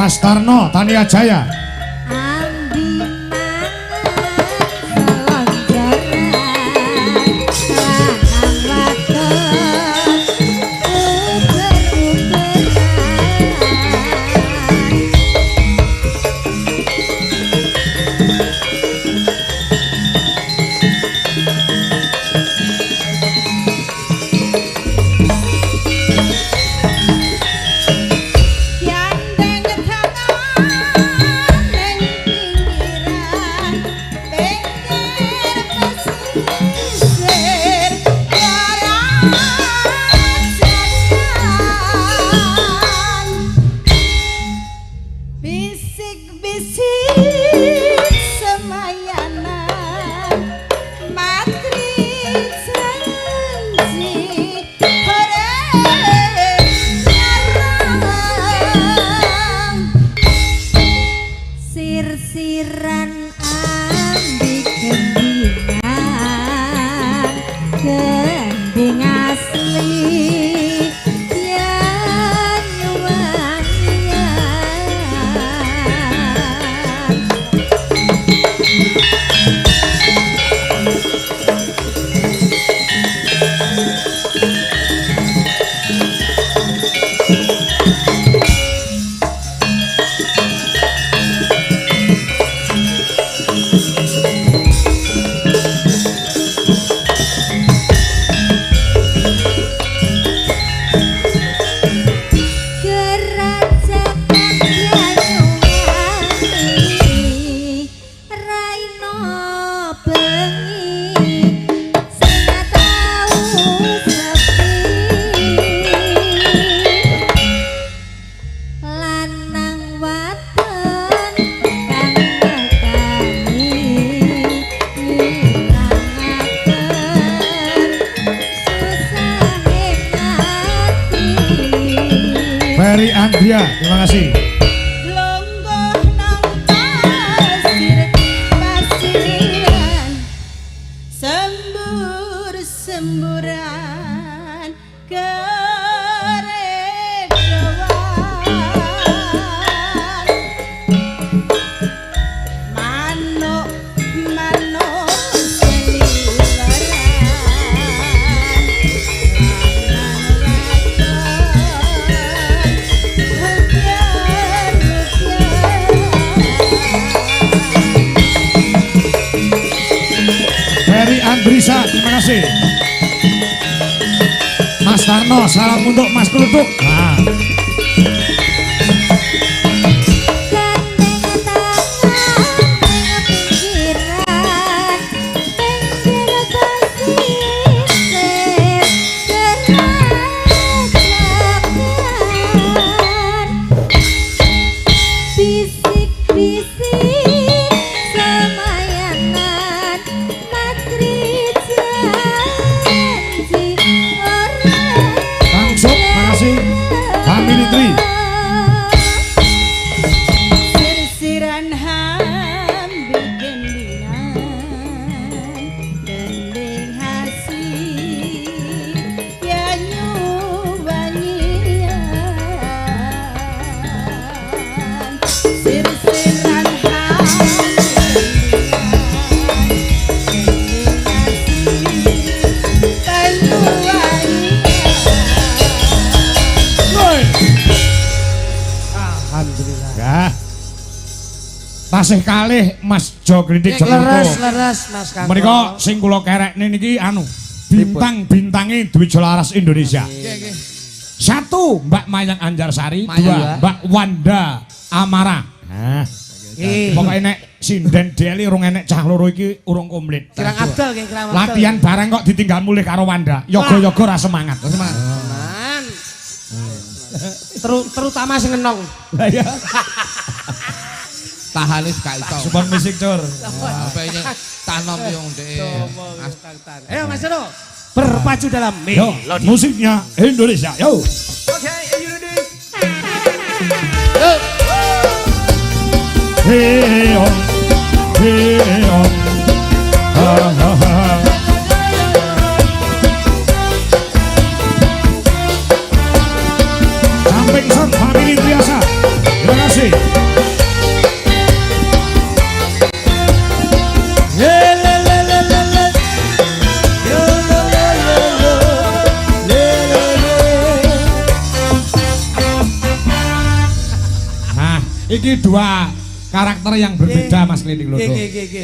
Mas Tarno, Tania Jaya. Ferry Andria, terima kasih. Semburan Andrisa, terima kasih. Mas Tarno, salam untuk Mas Kelutuk. Nah. Tasih kalih Mas Jo Kritik Jelengko. Leres Mas Kang. Menika sing kula kerekne niki anu bintang-bintange Dwi Jolaras Indonesia. Nggih. 1 Mbak Mayang Anjarsari, 2 Mayang, Mbak Wanda Amara. Nah, pokoknya nek sinden Deli urung enek cah loro iki urung komplit. Kirang adol nggih, kirang adol. Latihan bareng kok ditinggal mulih karo Wanda. Yoga-yoga ra semangat. Semangat. Man. Terutama sing enong. Lah iya. Tahanis gak iso. Support musik cur. Apa ini tanam yang Ayo Mas Dono, berpacu dalam Yo, melodi. musiknya Indonesia. Yo. Oke, you ready? Hey on. Hey on. Ha ha ha. Samping son family biasa. Terima kasih. Iki dua karakter yang berbeda Mas Klinik Lodo.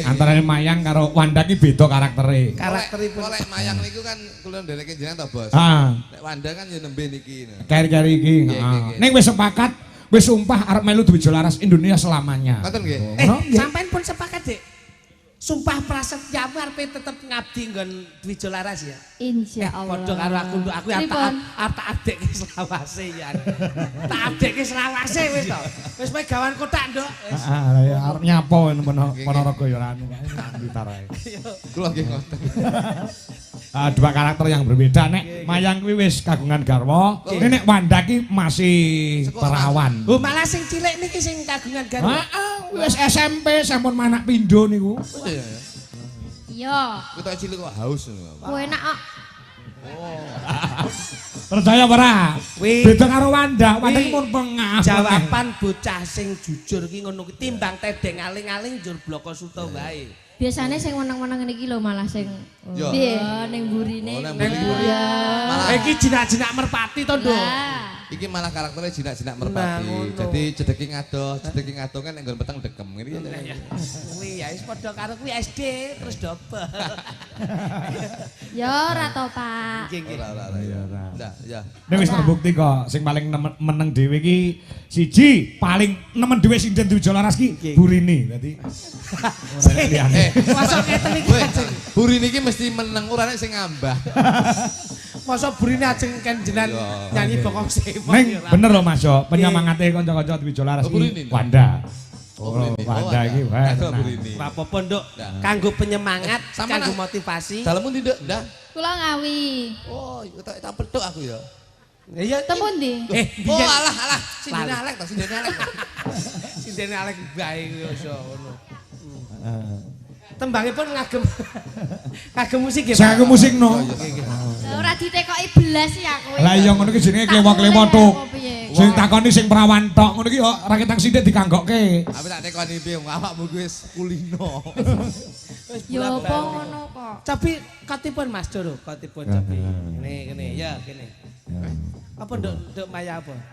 Antara Mayang karo Wanda ki beda karaktere. Karakteripun. Oleh Mayang niku kan kula ndereke jenengan to, Bos. Nek Wanda kan ya nembe niki. Kari-kari iki. Ning wis sepakat, wis sumpah arep melu Dwi Jolaras Indonesia selamanya. Ngoten nggih. Sampean pun sepakat, Dik. Sumpah prasetyamu arepe tetep ngabdi nggon Dwi Jolaras ya. Insyaallah. Padha karo aku ya tak adekke selawase ya. Tak adekke selawase wis to. Wis pegawan kotak, Nduk. Ya arep nyapo Ponorogo ya anu gitar ae. Kula nggih ngoten. Dua karakter yang berbeda. Nek Mayang kuwi wis kagungan garwa, nek Wanda ki masih perawan. Oh, malah sing cilik niki sing kagungan garwa. Wis SMP sampun manak pindho niku. Iya. Kita cilik kok haus. Kowe enak kok. Percaya ora? Beda karo Wanda, Wanda ki Wih. pun pengah. Jawaban bocah sing jujur ki ngono ki timbang tedeng aling-aling njur bloko suto wae. Biasanya sing meneng-meneng niki lho malah sing Yo. ning burine. Nang mburi. Iya. Malah Iki jinak-jinak merpati to, Nduk. Lah. iki malah karakternya jinak-jinak Nah, merpati. ngono. Jadi jedeki ngadoh kan nggon peteng dekem ngene ya. Kuwi ya wis padha karo kuwi SD terus double. Ya ora to, Pak. Nggih, nggih. Ora ya. Ndak, ya. Nek wis terbukti kok sing paling meneng dhewe ki siji paling nemen dhewe sinden Dwi Jolaras ki Burini. Dadi Masa ngeten iki. Buri niki mesti meneng ora nek sing ngambah. Masa burine ajeng kenjenan nyanyi bokong semon. Neng bener loh Mas Yo, penyemangate kanca-kanca Dwi Jolaras ki Wanda. Wanda iki wae. Ora apa-apa, Nduk. Kanggo penyemangat, Sampeyan kanggo motivasi. Dalemu ndi, Nduk? Ndak. Kula ngawi. Oh, tak petuk aku ya. Iya, Temu ndi? Oh, alah, sindene alek to, sindene alek. Sindene alek bae iso ngono. Tembangipun ngagem ngagem musik ya. Saya ke musik no. Ora ditekoki belas ya kowe. Lah iya ngono ki jenenge klewo-klewo tok. Sing takoni sing perawan tok ngono ki kok ra ketang sithik diganggokke. Tapi tak tekoni piye awakmu kuwi wis kulino. Ya apa ngono kok. Tapi katipun Mas Doro, katipun tapi. Kene ya kene. Apa Nduk Maya apa?